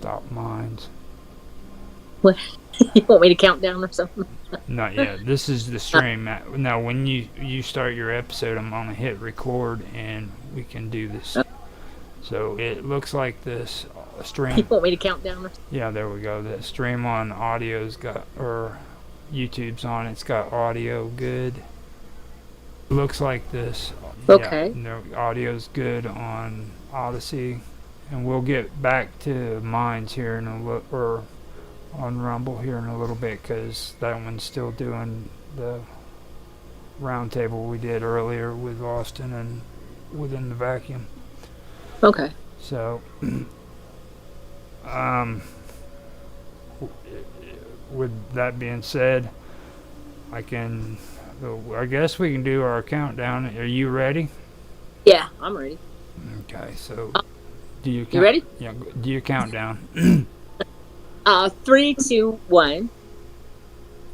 stop mines. What? You want me to count down or something? Not yet. This is the stream. Now, when you start your episode, I'm gonna hit record and we can do this. So it looks like this stream. You want me to count down? Yeah, there we go. The stream on audio's got, or YouTube's on. It's got audio good. Looks like this. Okay. Yeah, the audio's good on Odyssey, and we'll get back to mines here in a little, or on Rumble here in a little bit, because that one's still doing the roundtable we did earlier with Austin and within the vacuum. Okay. So, with that being said, I guess we can do our countdown. Are you ready? Yeah, I'm ready. Okay, so do you count? You ready? Yeah, do your countdown. 3, 2, 1.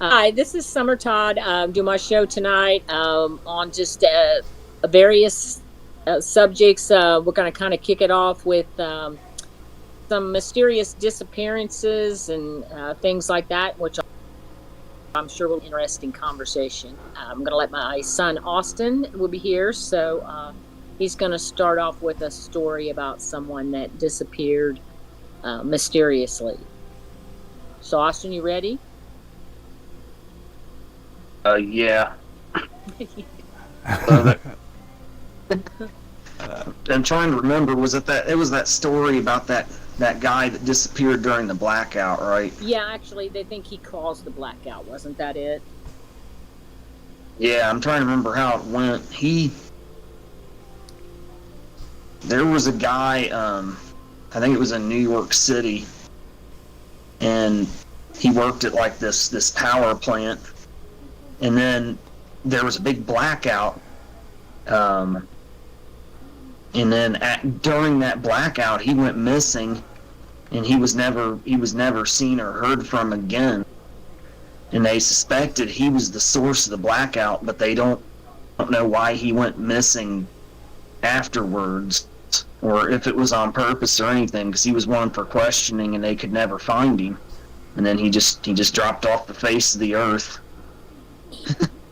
Hi, this is Summer Todd. Do my show tonight on just various subjects. We're going to kind of kick it off with some mysterious disappearances and things like that, which I'm sure will be an interesting conversation. I'm going to let my son Austin will be here, so he's going to start off with a story about someone that disappeared mysteriously. So, Austin, you ready? Yeah. I'm trying to remember. Was it that? It was that story about that guy that disappeared during the blackout, right? Yeah, actually, they think he caused the blackout. Wasn't that it? Yeah, I'm trying to remember how it went. There was a guy. I think it was in New York City, and he worked at like this power plant, and then there was a big blackout. And then during that blackout, he went missing, and he was never seen or heard from again. And they suspected he was the source of the blackout, but they don't know why he went missing afterwards, or if it was on purpose or anything, because he was one for questioning, and they could never find him. And then he just dropped off the face of the earth.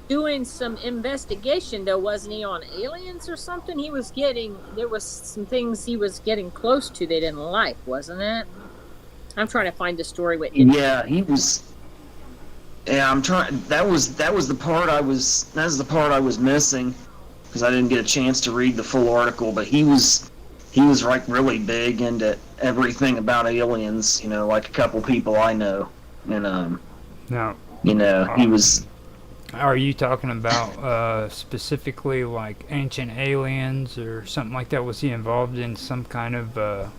Doing some investigation, though, wasn't he, on aliens or something? There was some things he was getting close to they didn't like, wasn't it? I'm trying to find the story with you. Yeah, he was. Yeah, I'm trying. That was the part I was missing, because I didn't get a chance to read the full article. But he was like really big into everything about aliens. Like a couple people I know, and Now, he was. are you talking about specifically like ancient aliens or something like that? Was he involved in some kind of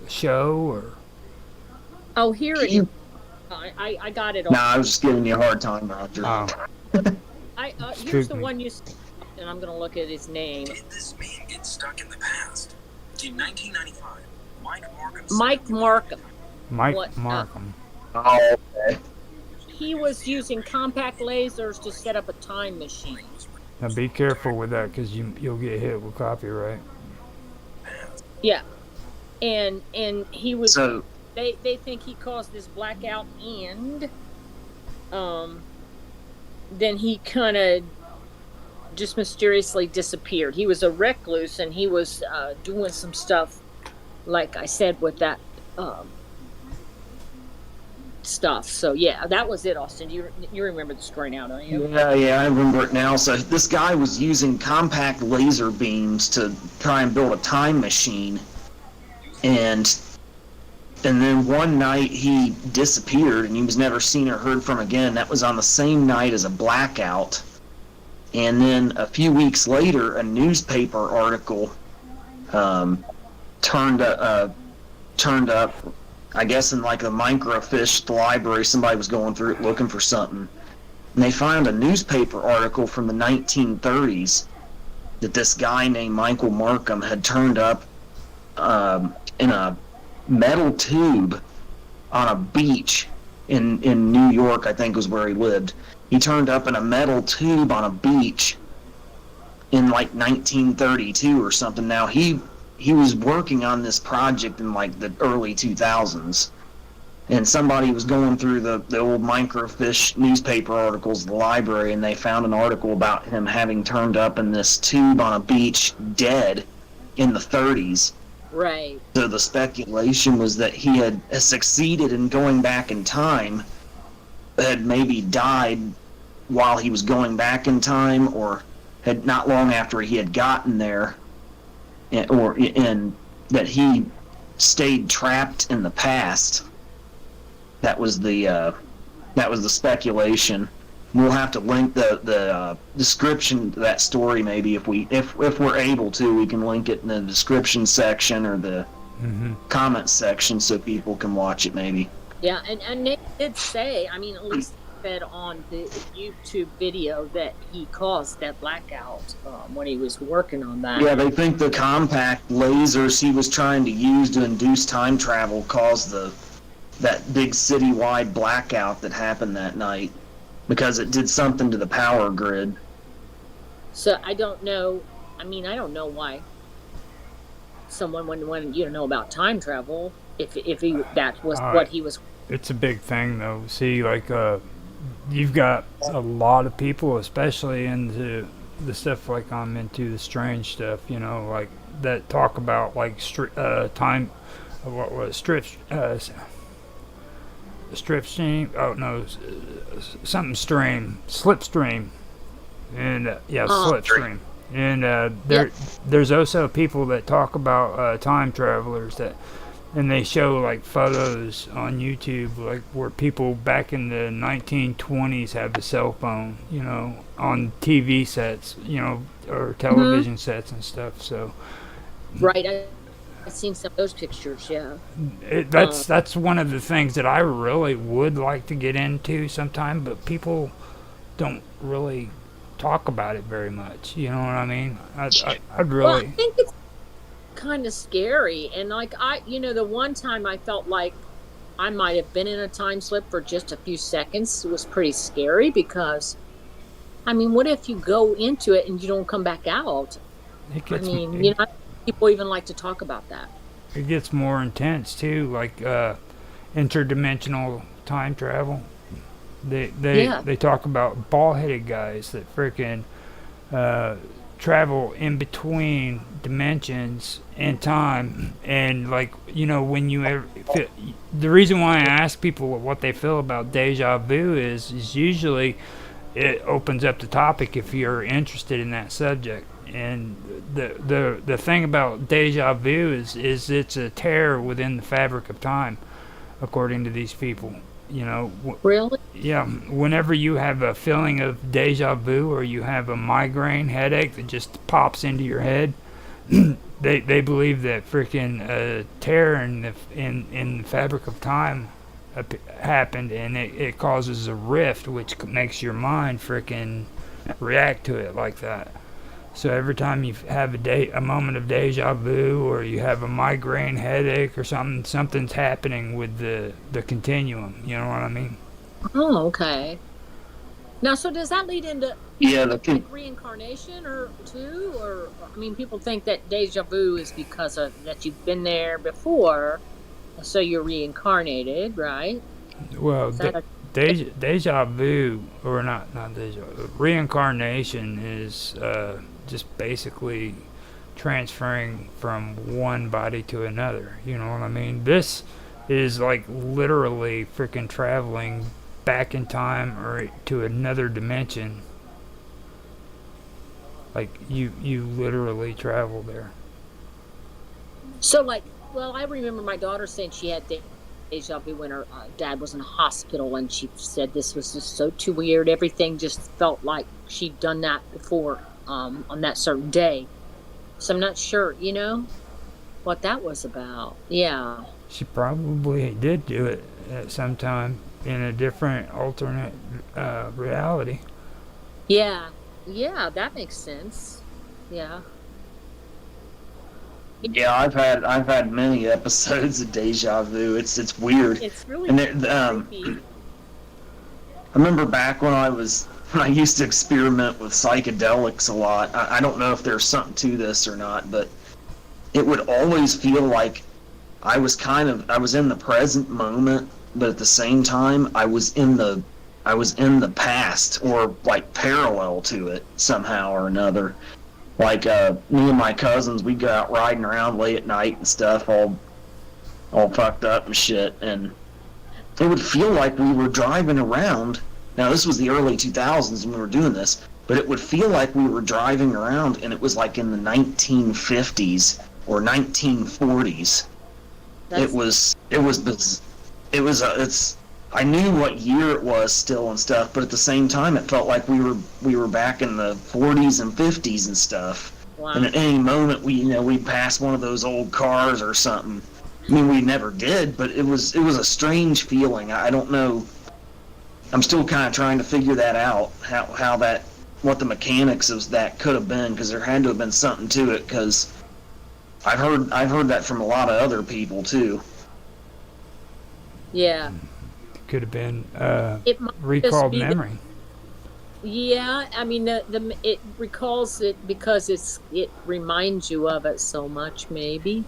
show or? Oh, here it is. I got it. No, I was just giving you a hard time, Roger. Oh. Here's the one you said, and I'm going to look at his name. Did this man get stuck in the past? In 1995, Mike Markham. Mike Markham. Oh, okay. He was using compact lasers to set up a time machine. Now be careful with that, because you'll get hit with copyright. Yeah, and he was. So they think he caused this blackout, and then he kind of just mysteriously disappeared. He was a recluse, and he was doing some stuff, like I said, with that stuff. So yeah, that was it, Austin. You remember the story now, don't you? yeah, I remember it now. So this guy was using compact laser beams to try and build a time machine, and then one night he disappeared, and he was never seen or heard from again. That was on the same night as a blackout. And then a few weeks later, a newspaper article turned up, I guess in like a microfiche library. Somebody was going through it looking for something, and they found a newspaper article from the 1930s that this guy named Michael Markham had turned up in a metal tube on a beach in New York, I think was where he lived. He turned up in a metal tube on a beach in like 1932 or something. Now he working on this project in like the early 2000s, and somebody was going through the old microfiche newspaper articles in the library, and they found an article about him having turned up in this tube on a beach dead in the 30s. Right. So the speculation was that he had succeeded in going back in time, had maybe died while he was going back in time, or had not long after he had gotten there, and that he stayed trapped in the past. That was the speculation. We'll have to link the description to that story, maybe if we're able to. We can link it in the description section or the comment section so people can watch it, maybe. Yeah, and Nick did say, I mean, at least he said on the YouTube video that he caused that blackout when he was working on that. Yeah, they think the compact lasers he was trying to use to induce time travel caused that big citywide blackout that happened that night, because it did something to the power grid. So I don't know. I mean, I don't know why someone when you know about time travel, if that was what he was. It's a big thing, though. See, like, you've got a lot of people, especially into the stuff like I'm into, the strange stuff, you know, like that talk about like time. What was strip stream? Oh no, something stream, slipstream, and slipstream. And there's also people that talk about time travelers and they show like photos on YouTube, like where people back in the 1920s have a cell phone, you know, on TV sets, you know, or television sets and stuff. So, right, I've seen some of those pictures. Yeah, that's one of the things that I really would like to get into sometime, but people don't really talk about it very much. You know what I mean? I'd really. Well, I think it's kind of scary, and like the one time I felt like I might have been in a time slip for just a few seconds was pretty scary, because I mean, what if you go into it and you don't come back out? I mean, people even like to talk about that. It gets more intense too, like interdimensional time travel. They talk about bald-headed guys that freaking travel in between dimensions and time, and like, you know, when you ever the reason why I ask people what they feel about deja vu is usually it opens up the topic if you're interested in that subject. And the thing about deja vu is it's a tear within the fabric of time, according to these people. You know, really? Yeah. Whenever you have a feeling of deja vu, or you have a migraine headache that just pops into your head, they believe that freaking tear in the fabric of time happened, and it causes a rift, which makes your mind freaking react to it like that. So every time you have a moment of deja vu, or you have a migraine headache or something's happening with the continuum. You know what I mean? Oh, okay. Now, so does that lead into like reincarnation or I mean, people think that deja vu is because of that you've been there before, so you're reincarnated, right? Well, deja vu, or not deja vu, reincarnation is just basically transferring from one body to another. You know what I mean? This is like literally freaking traveling back in time or to another dimension. Like you literally travel there. So like, well, I remember my daughter saying she had deja vu when her dad was in a hospital, and she said this was just so too weird. Everything just felt like she'd done that before on that certain day. So I'm not sure, what that was about. Yeah. She probably did do it at some time in a different alternate reality. Yeah, that makes sense. Yeah. Yeah, I've had many episodes of deja vu. It's weird. It's really creepy. I remember back when I used to experiment with psychedelics a lot. I don't know if there's something to this or not, but it would always feel like I was in the present moment, but at the same time I was in the past, or like parallel to it somehow or another. Like me and my cousins, we'd go out riding around late at night and stuff, all fucked up and shit, and it would feel like we were driving around. Now this was the early 2000s when we were doing this, but it would feel like we were driving around, and it was like in the 1950s or 1940s. It's I knew what year it was still and stuff, but at the same time it felt like we were back in the 40s and 50s and stuff. Wow. And at any moment we'd pass one of those old cars or something. I mean, we never did, but it was a strange feeling. I don't know. I'm still kind of trying to figure that out, what the mechanics of that could have been, because there had to have been something to it, because I've heard that from a lot of other people too. Yeah. Could have been It might recalled just be memory. Yeah, I mean, it recalls it because it reminds you of it so much, maybe.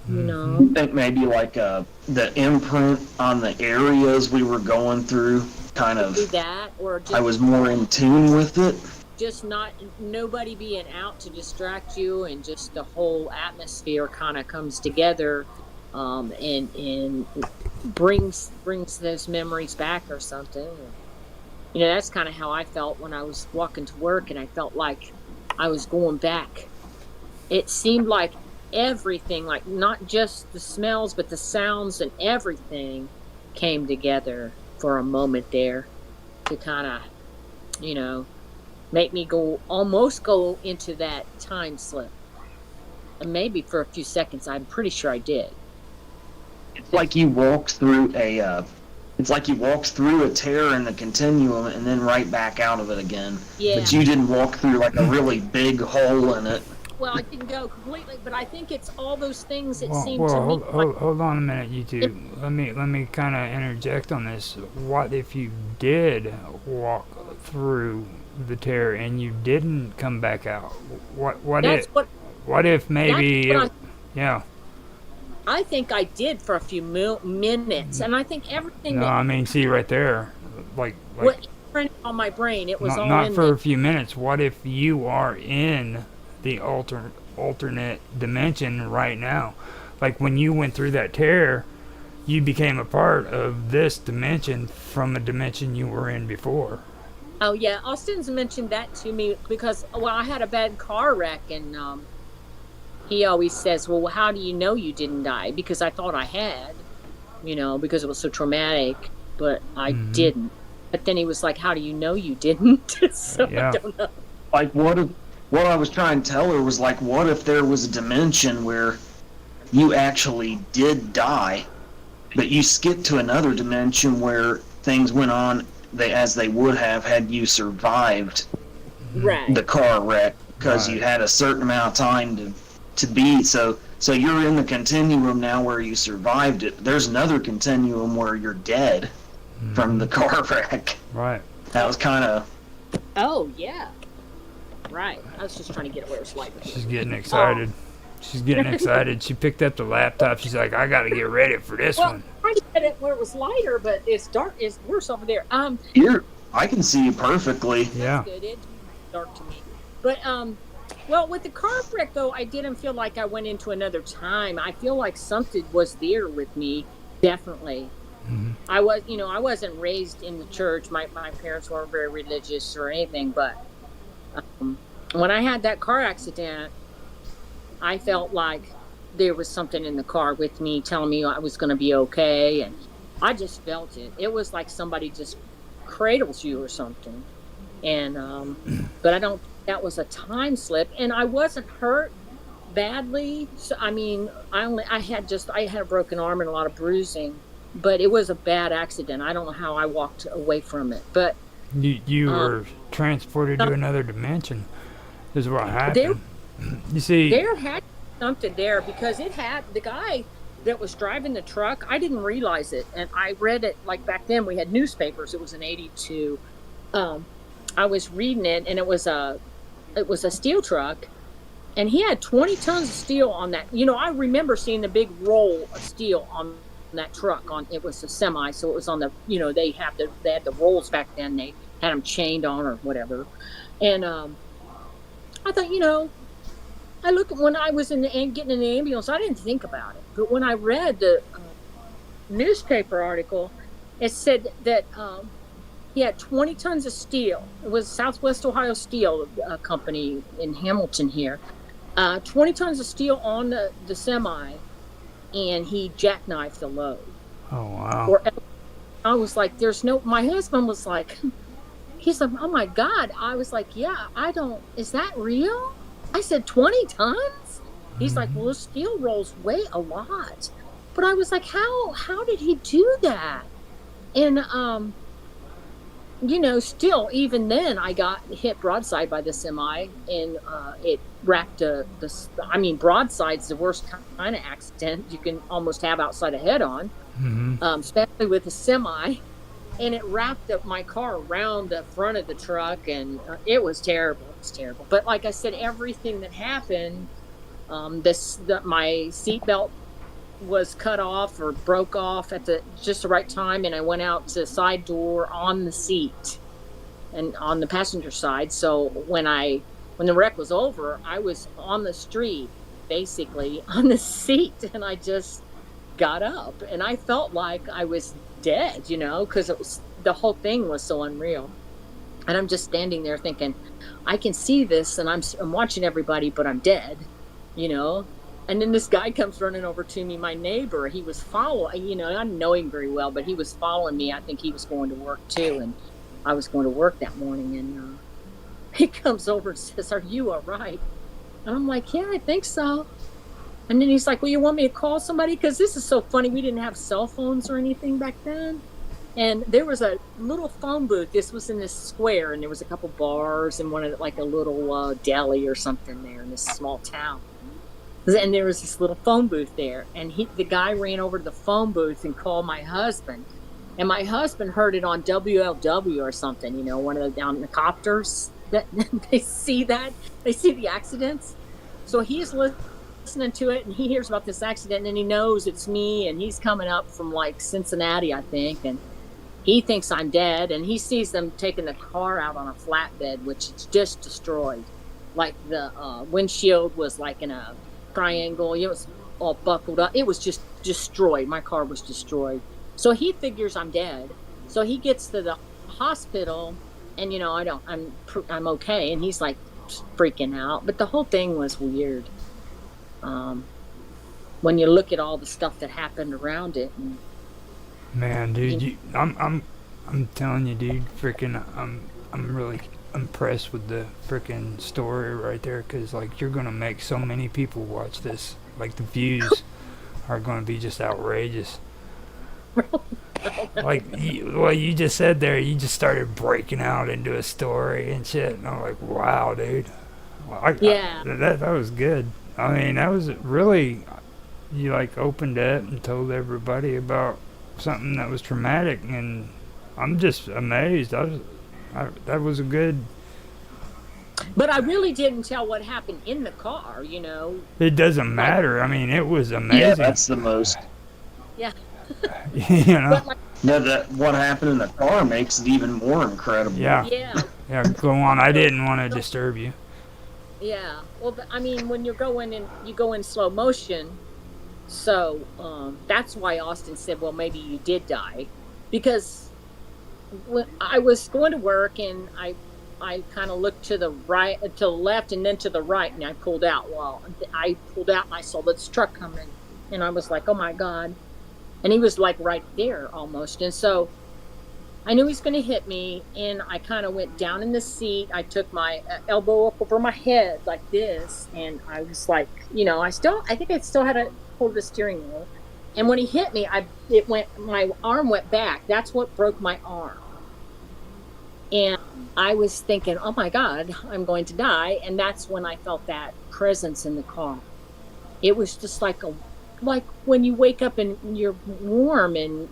You know. I think maybe like the imprint on the areas we were going through, kind of. Do that, or just, I was more in tune with it. just nobody being out to distract you, and just the whole atmosphere kind of comes together, and brings those memories back or something. You know, that's kind of how I felt when I was walking to work, and I felt like I was going back. It seemed like everything, like not just the smells, but the sounds and everything came together for a moment there to kind of, make me almost go into that time slip. And maybe for a few seconds, I'm pretty sure I did. It's like you walked through a tear in the continuum and then right back out of it again. Yeah. But you didn't walk through like a really big hole in it. Well, I didn't go completely, but I think it's all those things that seem Well, to me. hold on a minute, you two. Let me kind of interject on this. What if you did walk through the tear and you didn't come back out? What if maybe? Yeah. I think I did for a few minutes, and I think everything. No, I mean, see right there, like what printed on my brain, it was all not in for there. a few minutes. What if you are in the alternate dimension right now? Like when you went through that tear, you became a part of this dimension from a dimension you were in before. Oh yeah, Austin's mentioned that to me because I had a bad car wreck, and he always says, "Well, how do you know you didn't die?" Because I thought I had, because it was so traumatic, but I didn't. But then he was like, "How do you know you didn't?" So Yeah. I don't know. Like what I was trying to tell her was like, what if there was a dimension where you actually did die, but you skipped to another dimension where things went on as they would have had you survived Right. the car wreck, because Right. you had a certain amount of time to be. So you're in the continuum now where you survived it. There's another continuum where you're dead from the car wreck. Right. That was kind of. Oh yeah. Right. I was just trying to get it where it's like. She's getting excited. She's getting excited. She picked up the laptop. She's like, I got to get ready for this Well, one. I tried to get it where it was lighter, but it's dark. It's worse over there. Here, I can see you perfectly. Yeah. Good. It's dark to me. But well, with the car wreck though, I didn't feel like I went into another time. I feel like something was there with me, definitely. I wasn't raised in the church. My parents weren't very religious or anything, but when I had that car accident, I felt like there was something in the car with me telling me I was going to be okay, and I just felt it. It was like somebody just cradles you or something. And but I don't think that was a time slip, and I wasn't hurt badly. So I mean, I had a broken arm and a lot of bruising, but it was a bad accident. I don't know how I walked away from it, but You were transported to another dimension. Is what happened. You see, there had something there because it had the guy that was driving the truck. I didn't realize it, and I read it like back then. We had newspapers. It was in '82. I was reading it, and it was a steel truck, and he had 20 tons of steel on that. I remember seeing the big roll of steel on that truck. It was a semi, so it was on the, they had the rolls back then. They had them chained on or whatever. And I thought, I look at when I was getting in the ambulance, I didn't think about it. But when I read the newspaper article, it said that he had 20 tons of steel. It was Southwest Ohio Steel Company in Hamilton here. 20 tons of steel on the semi, and he jackknifed the load. Oh, wow. Or I was like, my husband was like, he's like, oh my God. I was like, yeah, is that real? I said, 20 tons? He's like, well, the steel rolls weigh a lot. But I was like, how did he do that? And, still, even then, I got hit broadside by the semi, and it racked broadside's the worst kind of accident you can almost have outside a head-on, especially with a semi. And it wrapped up my car around the front of the truck, and it was terrible. It was terrible. But like I said, everything that happened, my seatbelt was cut off or broke off at just the right time, and I went out to the side door on the seat and on the passenger side. So when the wreck was over, I was on the street, basically on the seat, and I just got up, and I felt like I was dead, because the whole thing was so unreal. And I'm just standing there thinking, I can see this, and I'm watching everybody, but I'm dead, And then this guy comes running over to me, my neighbor. He was following, I didn't know him very well, but he was following me. I think he was going to work too, and I was going to work that morning. And he comes over and says, "Are you all right?" And I'm like, "Yeah, I think so." And then he's like, "Well, you want me to call somebody?" Because this is so funny. We didn't have cell phones or anything back then. And there was a little phone booth. This was in this square, and there was a couple bars and like a little deli or something there in this small town. And there was this little phone booth there. And the guy ran over to the phone booth and called my husband. And my husband heard it on WLW or something, one of the down in the copters. That they see the accidents. So he's listening to it, and he hears about this accident, and he knows it's me, and he's coming up from like Cincinnati, I think, and he thinks I'm dead, and he sees them taking the car out on a flatbed, which is just destroyed. Like the windshield was like in a triangle. It was all buckled up. It was just destroyed. My car was destroyed. So he figures I'm dead. So he gets to the hospital, and I'm okay, and he's like freaking out. But the whole thing was weird. When you look at all the stuff that happened around it. And, man, dude, I'm telling you, dude, freaking, I'm really impressed with the freaking story right there, because like you're gonna make so many people watch this. Like the views are gonna be just outrageous. Like what you just said there, you just started breaking out into a story and shit, and I'm like, wow, dude. That was good. I mean, that was really, you like opened it and told everybody about something that was traumatic, and I'm just amazed. That was a good. But I really didn't tell what happened in the car, It doesn't matter. I mean, it was amazing. Yeah, that's the most. Yeah. What happened in the car makes it even more incredible. Yeah. Yeah, go on. I didn't want to disturb you. Yeah. Well, but, I mean, when you go in slow motion, so that's why Austin said, well, maybe you did die. Because when I was going to work, and I kind of looked to the right, to the left, and then to the right, and I pulled out. Well, I pulled out, and I saw this truck coming, and I was like, oh my God. And he was like right there almost. And so I knew he was going to hit me, and I kind of went down in the seat. I took my elbow up over my head like this, and I was like, I think I still had to hold the steering wheel. And when he hit me, my arm went back. That's what broke my arm. And I was thinking, oh my God, I'm going to die. And that's when I felt that presence in the car. It was just like when you wake up and you're warm, and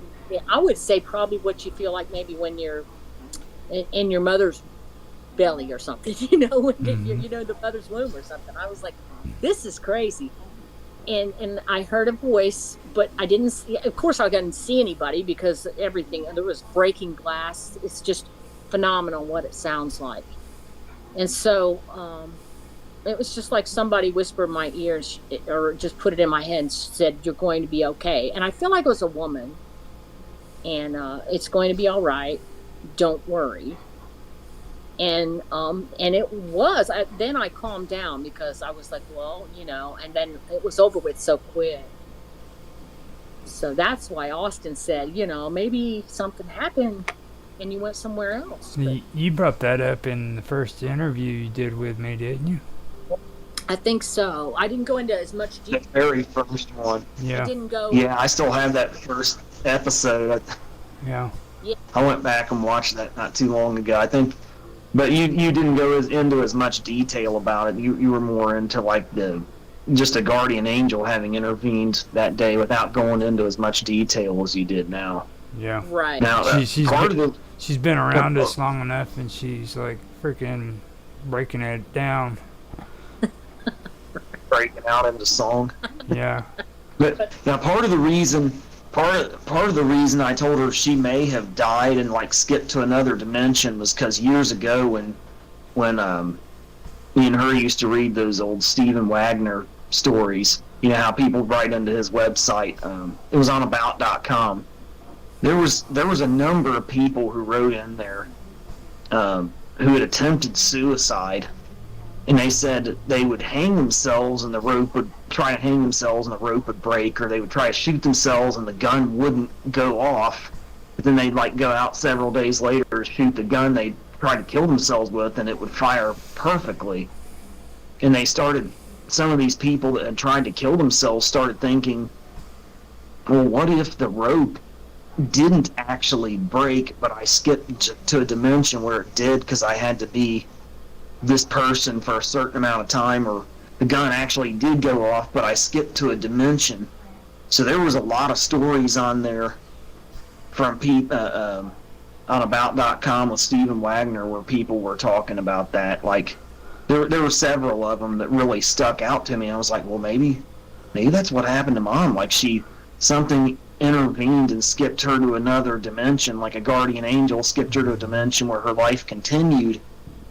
I would say probably what you feel like maybe when you're in your mother's belly or something, when if you're, the mother's womb or something. I was like, this is crazy. And I heard a voice, but I didn't see. Of course, I didn't see anybody because everything there was breaking glass. It's just phenomenal what it sounds like. And so it was just like somebody whispered in my ears, or just put it in my head and said, "You're going to be okay." And I feel like it was a woman, and it's going to be all right. Don't worry. And it was. Then I calmed down because I was like, well, and then it was over with so quick. So that's why Austin said, maybe something happened and you went somewhere else. But You brought that up in the first interview you did with me, didn't you? I think so. I didn't go into as much The detail. very first one. I Yeah. didn't go. Yeah, I still have that first episode. Yeah. I went back and watched that not too long ago. I think, but you didn't go into as much detail about it. You were more into like just a guardian angel having intervened that day without going into as much detail as you did now. Yeah. Right. Now, She's been around us long enough, and she's like freaking breaking it down. breaking out into song. Yeah. But now part of the reason I told her she may have died and like skipped to another dimension was because years ago when me and her used to read those old Stephen Wagner stories. You know how people write into his website. It was on about.com. There was a number of people who wrote in there who had attempted suicide, and they said they would hang themselves and the rope would try to hang themselves and the rope would break, or they would try to shoot themselves and the gun wouldn't go off. But then they'd like go out several days later, shoot the gun they tried to kill themselves with, and it would fire perfectly. And some of these people that had tried to kill themselves started thinking, well, what if the rope didn't actually break, but I skipped to a dimension where it did because I had to be this person for a certain amount of time, or the gun actually did go off, but I skipped to a dimension. So there was a lot of stories on there from people on about.com with Stephen Wagner where people were talking about that. Like there were several of them that really stuck out to me. I was like, well, maybe that's what happened to Mom. Like something intervened and skipped her to another dimension, like a guardian angel skipped her to a dimension where her life continued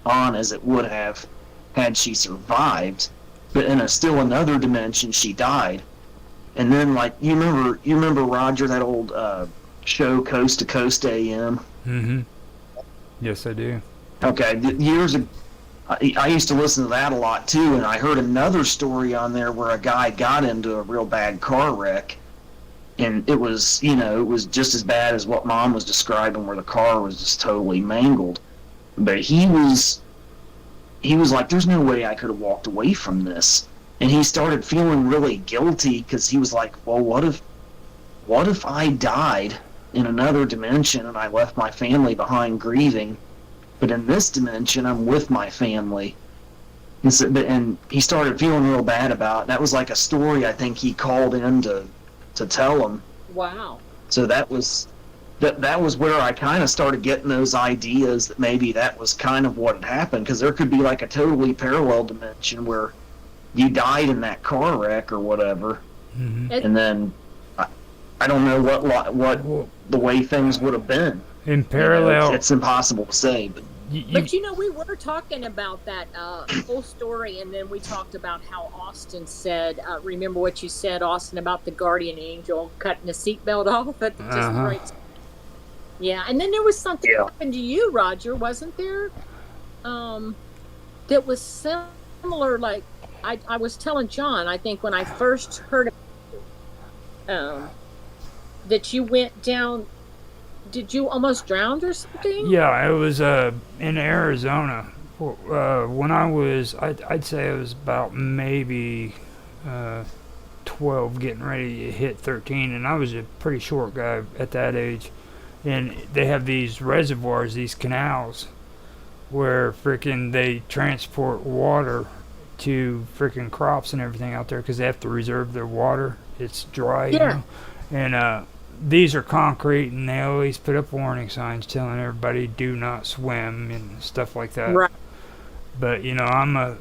on as it would have had she survived, but in still another dimension she died. And then, like, you remember Roger, that old show Coast to Coast AM? Mm-hmm. Yes, I do. Okay, years ago, I used to listen to that a lot too, and I heard another story on there where a guy got into a real bad car wreck, and it was just as bad as what Mom was describing, where the car was just totally mangled. But he was like, there's no way I could have walked away from this. And he started feeling really guilty because he was like, well, what if I died in another dimension and I left my family behind grieving, but in this dimension I'm with my family? And he started feeling real bad about it. That was like a story I think he called in to tell him. Wow. So that was where I kind of started getting those ideas that maybe that was kind of what had happened, because there could be like a totally parallel dimension where you died in that car wreck or whatever, and then I don't know what the way things would have been. In parallel, it's impossible to say, but. But we were talking about that whole story, and then we talked about how Austin said, remember what you said, Austin, about the guardian angel cutting the seatbelt off at the just right time. Yeah, and then there was something happened to you, Roger, wasn't there? That was similar. Like I was telling John, I think when I first heard that you went down. Did you almost drown or something? Yeah, it was in Arizona. When I'd say I was about maybe 12, getting ready to hit 13, and I was a pretty short guy at that age. And they have these reservoirs, these canals, where frickin' they transport water to frickin' crops and everything out there because they have to reserve their water. It's dry, and these are concrete, and they always put up warning signs telling everybody do not swim and stuff like that. Right. But I'm a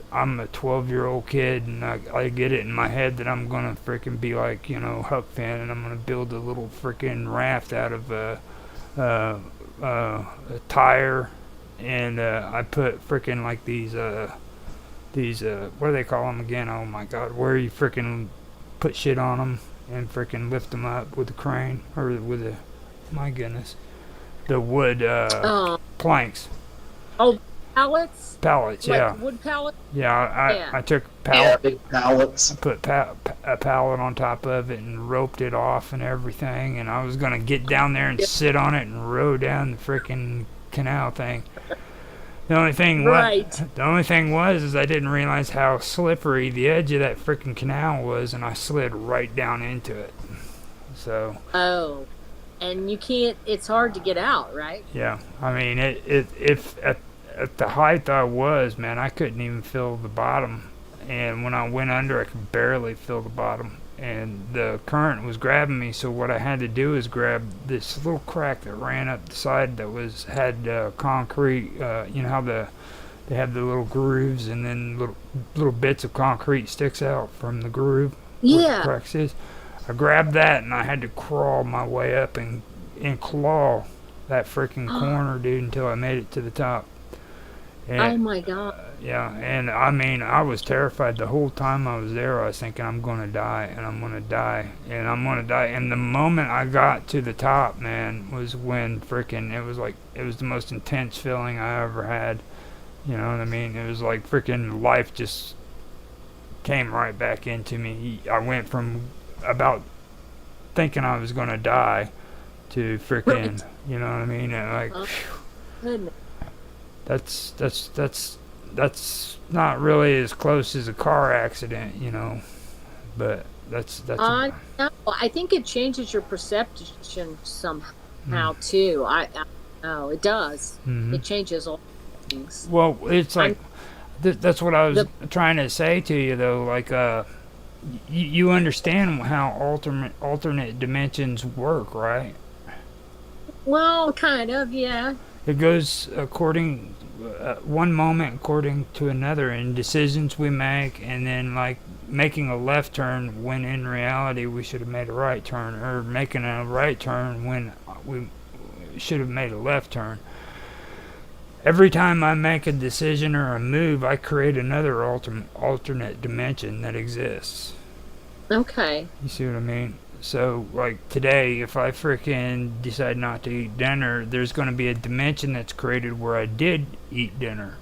12-year-old kid, and I get it in my head that I'm gonna freaking be like Huck Finn, and I'm gonna build a little freaking raft out of uh, a tire, and I put freaking like these what do they call them again? Oh my God, where you freaking put shit on them and freaking lift them up with a crane or with a my goodness, the wood Oh, planks. oh, pallets, Pallets, like yeah. wood pallets. Yeah, Yeah. I took Yeah, pallet, big pallets. put a pallet on top of it and roped it off and everything, and I was gonna get down there and Yeah. sit on it and row down the freaking canal thing. The only thing Right. the only thing was is I didn't realize how slippery the edge of that freaking canal was, and I slid right down into it. So Oh, and you can't. It's hard to get out, right? yeah, I mean if at the height I was, man, I couldn't even feel the bottom, and when I went under, I could barely feel the bottom, and the current was grabbing me. So what I had to do is grab this little crack that ran up the side that had concrete. You know how they have the little grooves, and then little bits of concrete sticks out from the groove where the Yeah. cracks is. I grabbed that, and I had to crawl my way up and claw that freaking corner, dude, until I made it to the top. Oh And my God. yeah, and I mean, I was terrified the whole time I was there. I was thinking, I'm gonna die, and I'm gonna die, and I'm gonna die. And the moment I got to the top, man, was when freaking it was the most intense feeling I ever had. You know what I mean? It was like freaking life just came right back into me. I went from about thinking I was gonna die to freaking, Right. you know what I mean? And like, Oh, phew, goodness. that's not really as close as a car accident, but I know. I think it changes your perception somehow mm, too. I know it does. mhm. It changes all things. Well, it's I'm like that's what I was the trying to say to you though. Like, you understand how alternate dimensions work, right? well, kind of, yeah. It goes according one moment according to another in decisions we make, and then like making a left turn when in reality we should have made a right turn, or making a right turn when we should have made a left turn. Every time I make a decision or a move, I create another alternate dimension that exists. Okay. You see what I mean? So, like today, if I frickin' decide not to eat dinner, there's going to be a dimension that's created where I did eat dinner.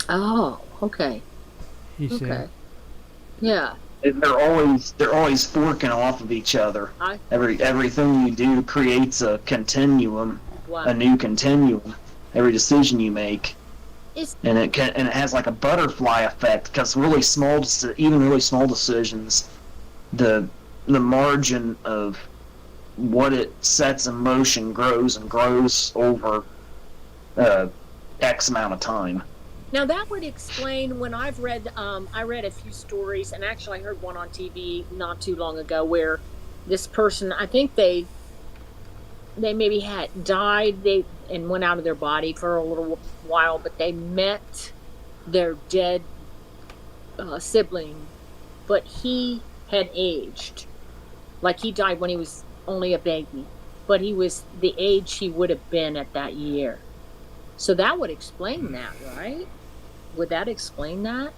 Oh, okay. You see? Okay. Yeah. They're always forking off of each other. I Everything you do creates a continuum, a wow. new continuum. Every decision you make, It's and it has like a butterfly effect, because even really small decisions, the margin of what it sets in motion grows and grows over X amount of time. now that would explain when I read a few stories, and actually I heard one on TV not too long ago where this person, I think they maybe had died and went out of their body for a little while, but they met their dead sibling, but he had aged. Like he died when he was only a baby, but he was the age he would have been at that year. So that would explain that, right? Would that explain that?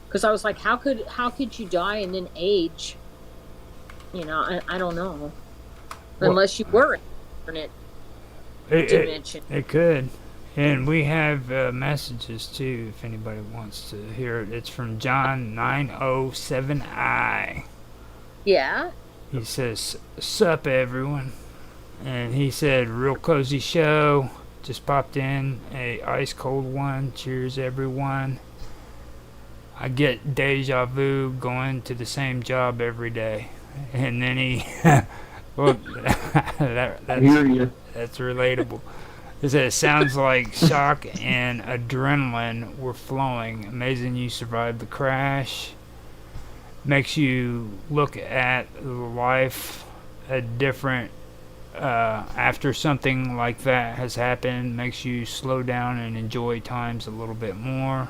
Because I was like, how could you die and then age? I don't know, Well, unless you were in an alternate it dimension. it could. And we have messages too, if anybody wants to hear it. It's from John 907I. Yeah. He says, "Sup, everyone." And he said, "Real cozy show. Just popped in a ice cold one. Cheers, everyone. I get deja vu going to the same job every day." And then he, well, I hear you. that's relatable. He said, "It sounds like shock and adrenaline were flowing. Amazing you survived the crash. Makes you look at life a different after something like that has happened. Makes you slow down and enjoy times a little bit more.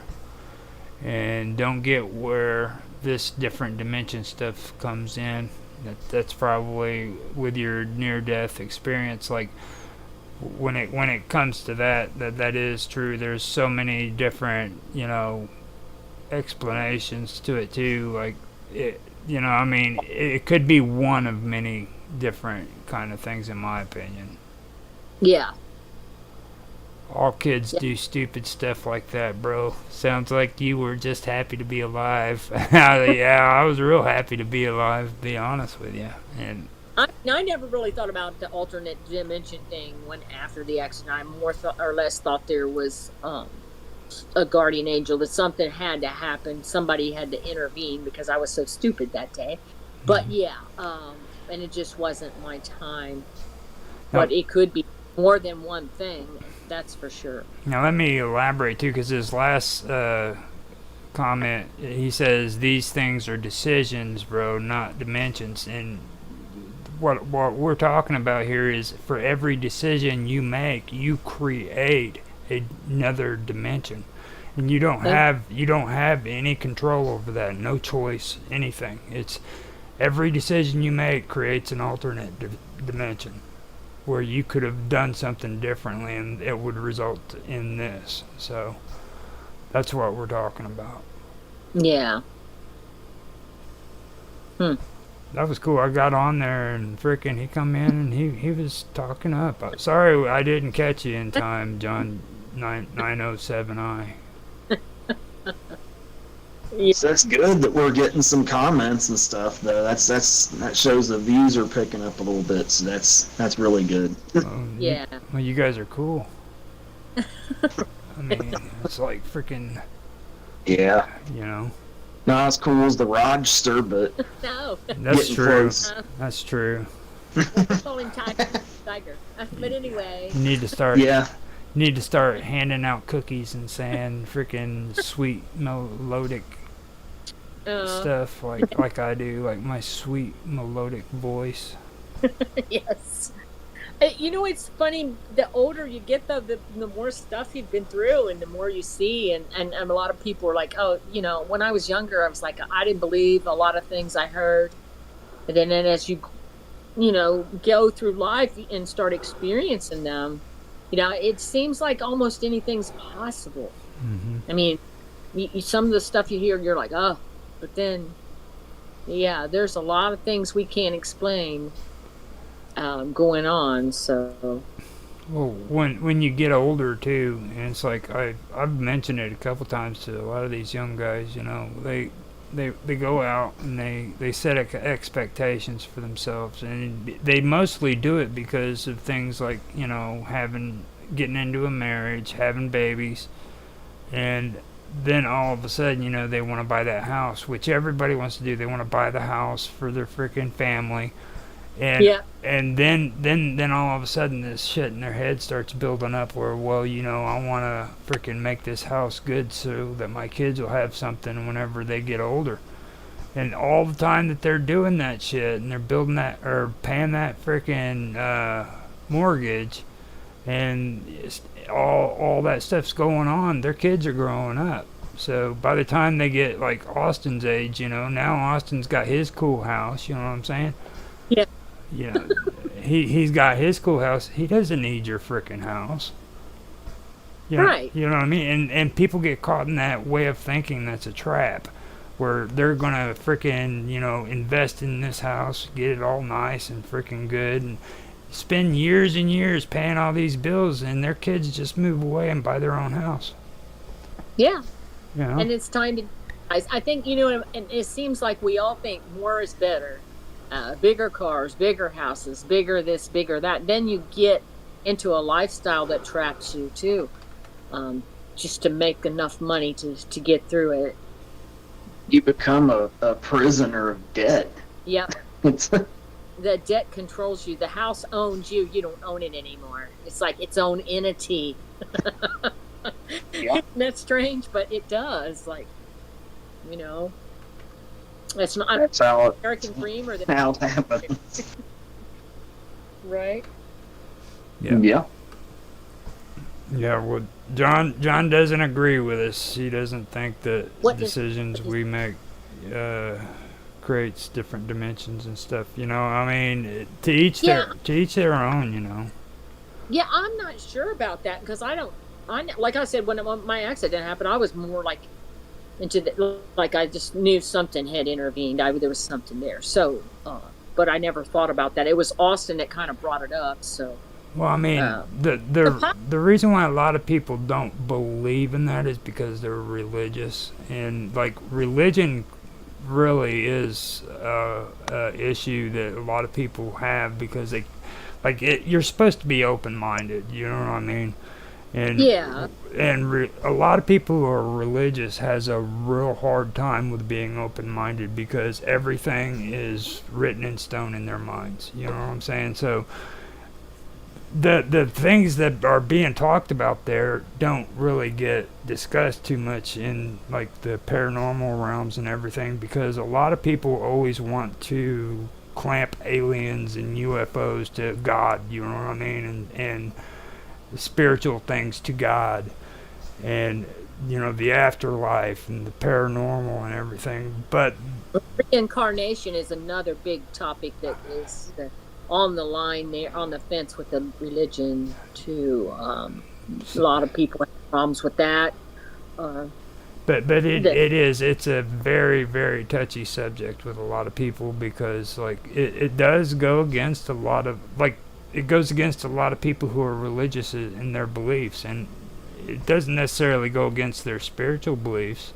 and don't get where this different dimension stuff comes in. That's probably with your near death experience. Like when it comes to that is true. There's so many different explanations to it too. Like it, I mean, it could be one of many different kind of things in my opinion. Yeah. All kids do stupid stuff like that, bro. Sounds like you were just happy to be alive. Yeah, I was real happy to be alive, to be honest with you. And I never really thought about the alternate dimension thing when after the accident. I more or less thought there was a guardian angel, that something had to happen. Somebody had to intervene because I was so stupid that day. But yeah, and it just wasn't my time. No. But it could be more than one thing. That's for sure. Now let me elaborate too, because his last comment, he says these things are decisions, bro, not dimensions. And what we're talking about here is for every decision you make, you create another dimension, and you don't have any control over that. No choice, anything. It's every decision you make creates an alternate dimension, where you could have done something differently and it would result in this. So that's what we're talking about. Yeah. That was cool. I got on there and frickin' he come in and he was talking up. Sorry I didn't catch you in time, John 907I. Yeah. So that's good that we're getting some comments and stuff, though. That shows the views are picking up a little bit. So that's really good. Yeah. Well, you guys are cool. I mean, it's like frickin', Yeah. Not as cool as the Rochester, but No. that's getting true. close. That's true. We're calling Tiger. But anyway. You need to start. Yeah. Need to start handing out cookies and saying frickin' sweet melodic stuff like I do, like my sweet melodic voice. Yes. It's funny, the older you get, the more stuff you've been through and the more you see, and a lot of people are like, oh, when I was younger, I was like, I didn't believe a lot of things I heard. And then as you go through life and start experiencing them, it seems like almost anything's possible. Mm-hmm. I mean, some of the stuff you hear, you're like, oh, but then, yeah, there's a lot of things we can't explain going on. So, well, when you get older too, and it's like I've mentioned it a couple times to a lot of these young guys. They go out and they set expectations for themselves, and they mostly do it because of things like getting into a marriage, having babies, and then all of a sudden they want to buy that house, which everybody wants to do. They want to buy the house for their freaking family, and yeah. and then all of a sudden this shit in their head starts building up where, well, I want to freaking make this house good so that my kids will have something whenever they get older. And all the time that they're doing that shit and they're building that or paying that freaking mortgage and all that stuff's going on, their kids are growing up. So by the time they get like Austin's age, now Austin's got his cool house, you know what I'm saying? Yeah. He's got his cool house. He doesn't need your frickin' house. Right. You know what I mean? And people get caught in that way of thinking that's a trap, where they're gonna frickin' invest in this house, get it all nice and frickin' good, and spend years and years paying all these bills, and their kids just move away and buy their own house. Yeah. Yeah. And it's time to. I think and it seems like we all think more is better. Bigger cars, bigger houses, bigger this, bigger that. Then you get into a lifestyle that traps you too, just to make enough money to get through it. You become a prisoner of debt. Yep. The debt controls you. The house owns you. You don't own it anymore. It's like its own entity. Yeah. That's strange, but it does. Like, that's not That's how American dream or the it happens. right. Yeah. Yeah. Yeah, well, John doesn't agree with us. He doesn't think that What does decisions we make uh, creates different dimensions and stuff. You know, I mean, yeah, to each their own. You know. yeah, I'm not sure about that because I don't. Like I said, when my accident happened, I was more like into the, like I just knew something had intervened. There was something there. So, but I never thought about that. It was Austin that kind of brought it up. So, Well, I mean, uh, the the the the reason why a lot of people don't believe in that is because they're religious, and like religion really is a issue that a lot of people have because they you're supposed to be open-minded. You know what I mean? And yeah, a lot of people who are religious has a real hard time with being open-minded because everything is written in stone in their minds. You know what I'm saying? So the things that are being talked about there don't really get discussed too much in like the paranormal realms and everything because a lot of people always want to clamp aliens and UFOs to God, you know what I mean, and spiritual things to God, and you know the afterlife and the paranormal and everything. But reincarnation is another big topic that is on the line there, on the fence with the religion too. A lot of people have problems with that. Uh, but that it's a very very touchy subject with a lot of people because like it does go against a lot of like it goes against a lot of people who are religious in their beliefs, and it doesn't necessarily go against their spiritual beliefs.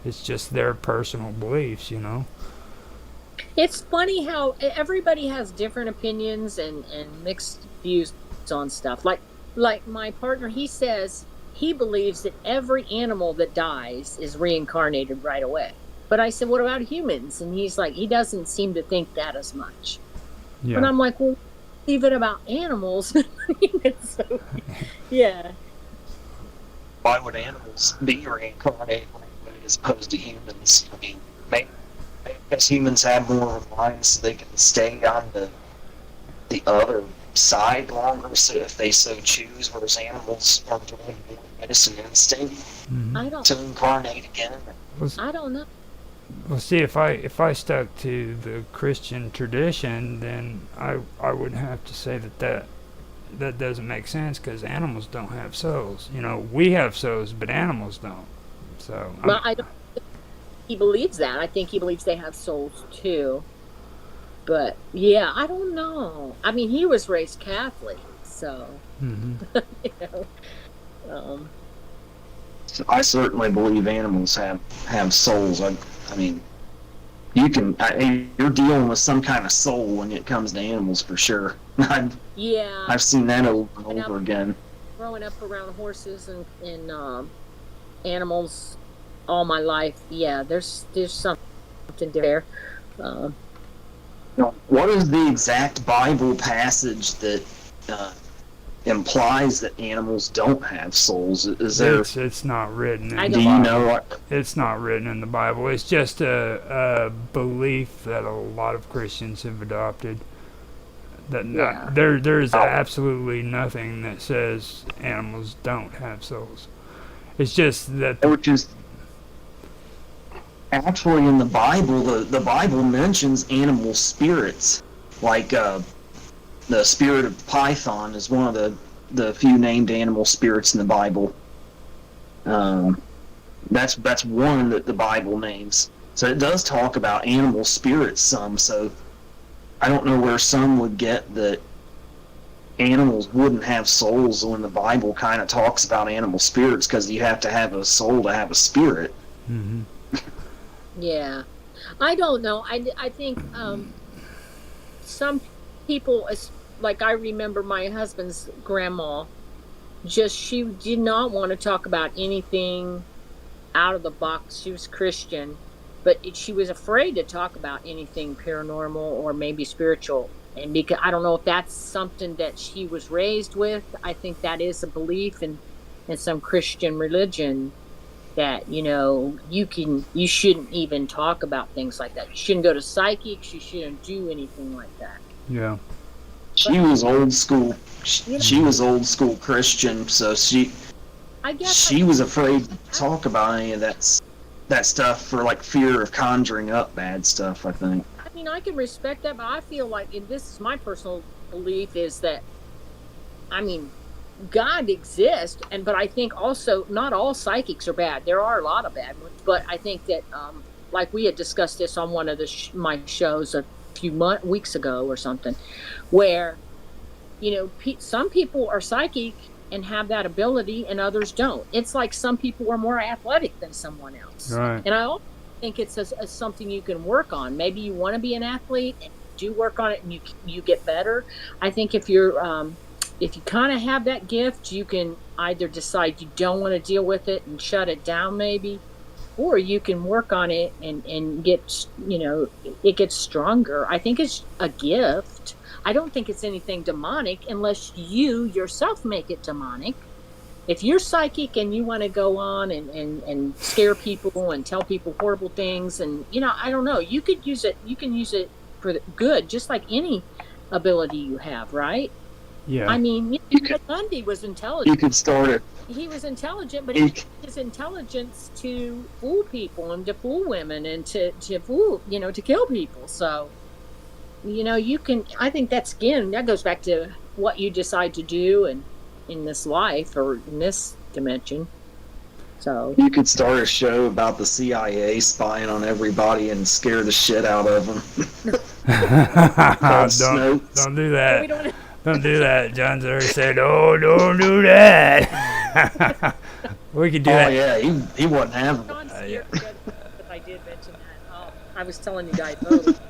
It's just their personal beliefs, you know. It's funny how everybody has different opinions and mixed views on stuff. Like my partner, he says he believes that every animal that dies is reincarnated right away. But I said, what about humans? And he's like, he doesn't seem to think that as much. And Yeah. I'm like, well, leave it about animals. So, yeah, Why would animals be reincarnated as opposed to humans? I mean, maybe because humans have more of a mind so they can stay on the other side longer, so if they so choose, whereas animals are doing more medicine instinct Hmm. I don't, to incarnate again. I don't know. Well, see, if I stuck to the Christian tradition, then I would have to say that doesn't make sense because animals don't have souls. You know, we have souls, but animals don't. So Well, I don't. He believes that. I think he believes they have souls too. But yeah, I don't know. I mean, he was raised Catholic, so hmm you know. Um, So I certainly believe animals have souls. I mean, you're dealing with some kind of soul when it comes to animals for sure. yeah, I've seen that over and and over again. growing up around horses and animals all my life, yeah, there's something there. Um, Now, what is the exact Bible passage that uh, implies that animals don't have souls? Is there? it's not written I in Do the don't. you Bible. know what? It's not written in the Bible. It's just a belief that a lot of Christians have adopted. That Yeah, there's Oh, absolutely nothing that says animals don't have souls. It's just that which is actually in the Bible. The Bible mentions animal spirits, like the spirit of Python is one of the few named animal spirits in the Bible. Um, that's one that the Bible names. So it does talk about animal spirits some. So I don't know where some would get that animals wouldn't have souls when the Bible kind of talks about animal spirits because you have to have a soul to have a spirit. hmm yeah. I don't know. I think some people, like I remember my husband's grandma, just she did not want to talk about anything out of the box. She was Christian, but she was afraid to talk about anything paranormal or maybe spiritual. And because I don't know if that's something that she was raised with. I think that is a belief in some Christian religion that you shouldn't even talk about things like that. You shouldn't go to psychics. You shouldn't do anything like that. Yeah. She was old school. You know, She was old school Christian, so I guess she was afraid to talk about any of that stuff for like fear of conjuring up bad stuff, I think. I mean, I can respect that, but I feel like, and this is my personal belief, is that, I mean, God exists, but I think also not all psychics are bad. There are a lot of bad ones, but I think that, like we had discussed this on one of my shows a few weeks ago or something, where some people are psychic and have that ability, and others don't. It's like some people are more athletic than someone else, Right. and I also think it's something you can work on. Maybe you want to be an athlete and do work on it, and you get better. I think if you kind of have that gift, you can either decide you don't want to deal with it and shut it down, maybe, or you can work on it and get, it gets stronger. I think it's a gift. I don't think it's anything demonic unless you yourself make it demonic. If you're psychic and you want to go on and scare people and tell people horrible things, and, I don't know, you can use it for good, just like any ability you have, right? Yeah. I mean, Ted Bundy was intelligent. You could start it. He was intelligent, but he used his intelligence to fool people and to fool women and to fool, to kill people. So, you can. I think that goes back to what you decide to do and in this life or in this dimension. So You could start a show about the CIA spying on everybody and scare the shit out of them. Don't do that. we don't. Don't do that. John's already said, "Oh, don't do that." We could do Oh that. yeah, he wasn't having John's it. scared to death if I did mention that. Oh, I was telling you guys both.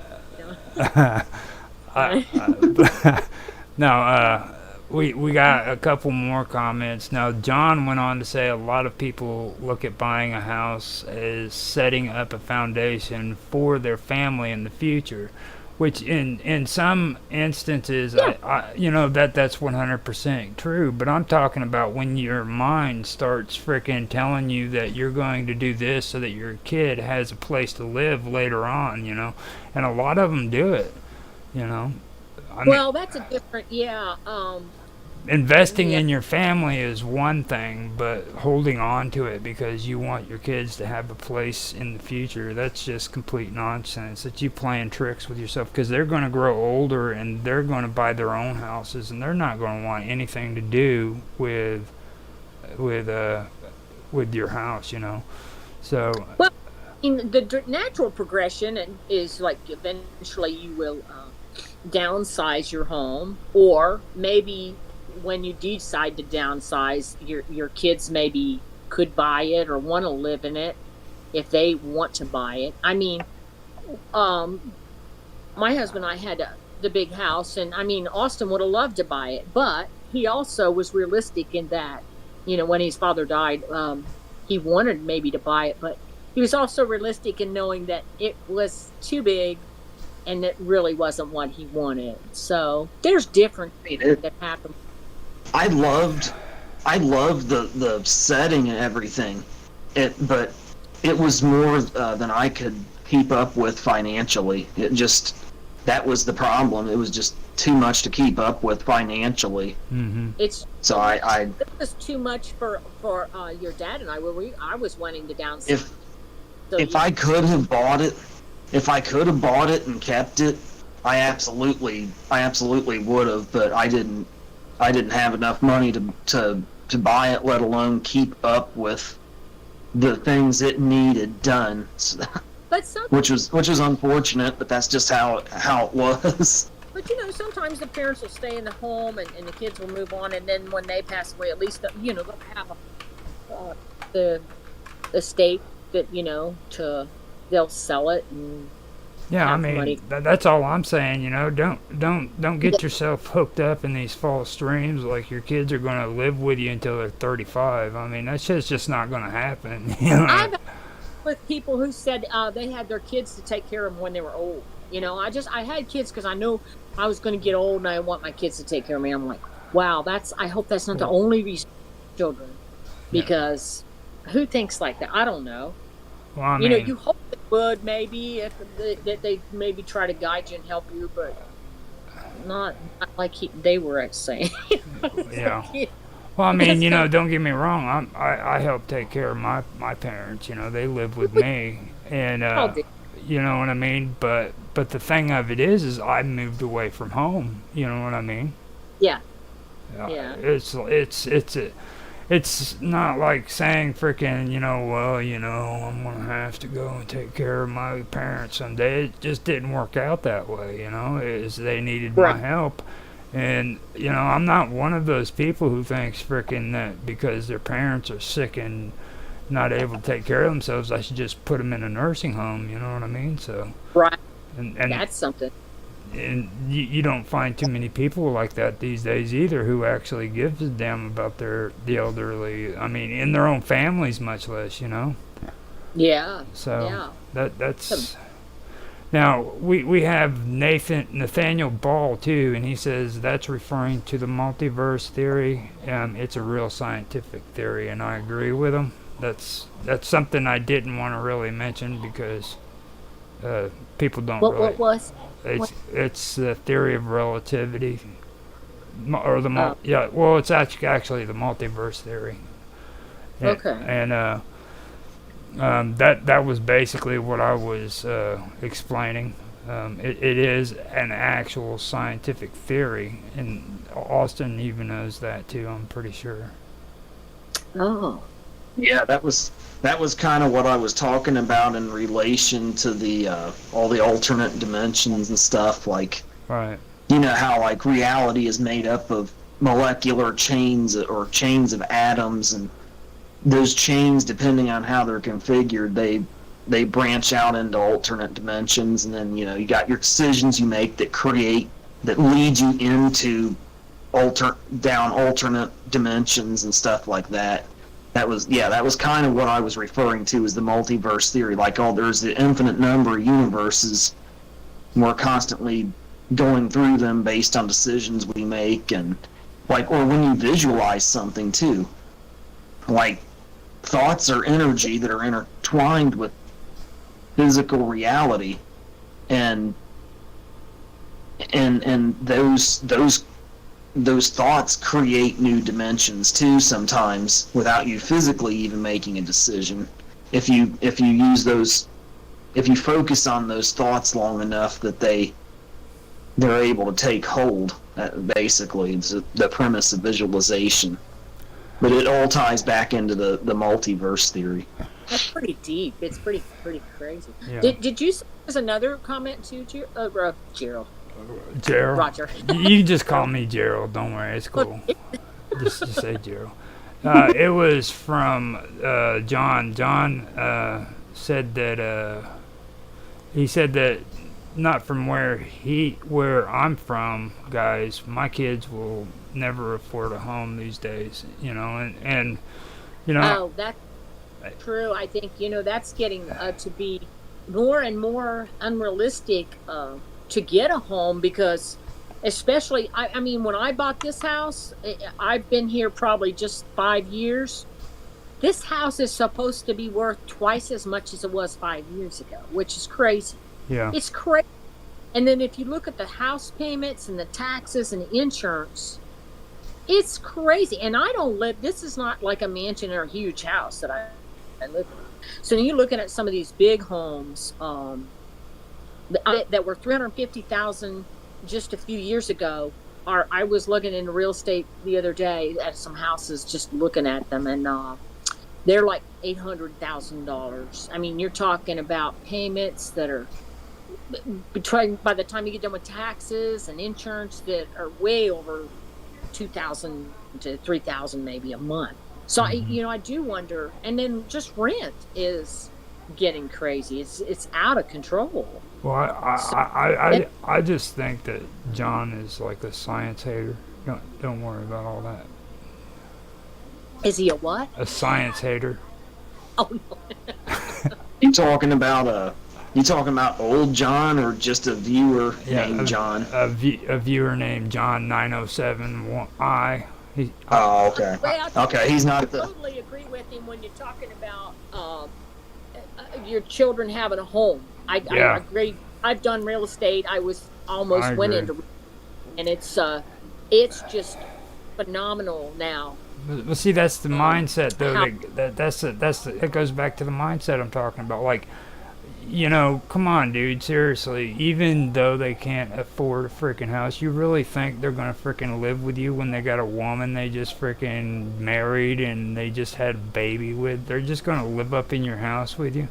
No, we got a couple more comments. Now, John went on to say a lot of people look at buying a house as setting up a foundation for their family in the future, which in some instances, that's 100% true. But I'm talking about when your mind starts freaking telling you that you're going to do this so that your kid has a place to live later on, and a lot of them do it, Well, that's a different, investing in your family is one thing, but holding on to it because you want your kids to have a place in the future, that's just complete nonsense. That you playing tricks with yourself, because they're going to grow older and they're going to buy their own houses and they're not going to want anything to do with your house, So well, the natural progression is like eventually you will downsize your home, or maybe when you decide to downsize, your kids maybe could buy it or want to live in it if they want to buy it. I mean, my husband and I had the big house, and I mean, Austin would have loved to buy it, but he also was realistic in that, when his father died, he wanted maybe to buy it, but he was also realistic in knowing that it was too big and it really wasn't what he wanted. So there's different things that happen. I loved the setting and everything, but it was more than I could keep up with financially. That was the problem. It was just too much to keep up with financially. Mm-hmm. It was too much for your dad and I. I was wanting to downsize. If I could have bought it and kept it, I absolutely would have. But I didn't have enough money to buy it, let alone keep up with the things it needed done. Which was unfortunate, but that's just how it was. But sometimes the parents will stay in the home and the kids will move on, and then when they pass away, at least they'll have the estate that they'll sell it and I mean that's all I'm saying. Don't get yourself hooked up in these false dreams like your kids are going to live with you until they're 35. I mean, that's just not going to happen. I've with people who said they had their kids to take care of them when they were old. I had kids because I knew I was going to get old and I want my kids to take care of me. I'm like, wow, I hope that's not the only reason children, because who thinks like that? I don't know. Well, I mean, you hope they would maybe if that they maybe try to guide you and help you, but not like they were saying. Yeah. Well, I mean, don't get me wrong. I help take care of my parents. They live with me, and All did. you know what I mean. But the thing of it is I moved away from home. You know what I mean? Yeah, Uh, yeah. it's not like saying freaking, well, I'm gonna have to go and take care of my parents someday. It just didn't work out that way. Is they needed my Right. help. And I'm not one of those people who thinks freaking that because their parents are sick and not able to take care of themselves, I should just put them in a nursing home. You know what I mean? So, Right. and That's something. you don't find too many people like that these days either, who actually gives a damn about the elderly. I mean, in their own families, much less. Yeah. So Yeah. that's. Now we have Nathaniel Ball too, and he says that's referring to the multiverse theory. It's a real scientific theory, and I agree with him. That's something I didn't want to really mention because people don't What really. was? It's the theory of relativity, or the Oh, yeah. Well, it's actually the multiverse theory, okay. and that was basically what I was explaining. It is an actual scientific theory, and Austin even knows that too. I'm pretty sure. Oh, Yeah, that was kind of what I was talking about in relation to the all the alternate dimensions and stuff. Like, Right. how like reality is made up of molecular chains or chains of atoms, and those chains, depending on how they're configured, they branch out into alternate dimensions, and then you got your decisions you make that lead you into alternate dimensions and stuff like that. That was kind of what I was referring to as the multiverse theory. Like, there's the infinite number of universes, and we're constantly going through them based on decisions we make, and like, or when you visualize something too, like thoughts are energy that are intertwined with physical reality, and those thoughts create new dimensions too sometimes without you physically even making a decision. If you use those, if you focus on those thoughts long enough that they're able to take hold. Basically, it's the premise of visualization. But it all ties back into the multiverse theory. that's pretty deep. It's pretty crazy. Yeah. Did you say there's another comment too, Gerald? Gerald. Roger. You can just call me Gerald. Don't worry, it's cool. Just say Gerald. It was from John. John said that he said that not from where I'm from, guys. My kids will never afford a home these days. And Oh, that's true. I think that's getting to be more and more unrealistic to get a home because, especially, I mean, when I bought this house, I've been here probably just 5 years. This house is supposed to be worth twice as much as it was 5 years ago, which is crazy. yeah, It's crazy. And then if you look at the house payments and the taxes and the insurance, it's crazy. And I don't live, this is not like a mansion or a huge house that I live in. So you're looking at some of these big homes that were 350,000 just a few years ago. I was looking into real estate the other day at some houses, just looking at them, and they're like $800,000. I mean, you're talking about payments that are by the time you get done with taxes and insurance that are way over 2,000 to 3,000 maybe a month. So I do wonder. And then just rent is getting crazy. It's out of control. well, I just think that John is like a science hater. Don't worry about all that. Is he a what? A science hater. Oh, no. You talking about old John or just a viewer named John? A viewer named John 907I. Oh, okay. Well, Okay, he's I not the. totally agree with him when you're talking about your children having a home. I Yeah. agree. I've done real estate. I was almost I went agree. into and it's just phenomenal now. But see, that's the mindset though. How It goes back to the mindset I'm talking about. Like, come on, dude. Seriously, even though they can't afford a freaking house, you really think they're gonna freaking live with you when they got a woman they just freaking married and they just had a baby with? They're just gonna live up in your house with you?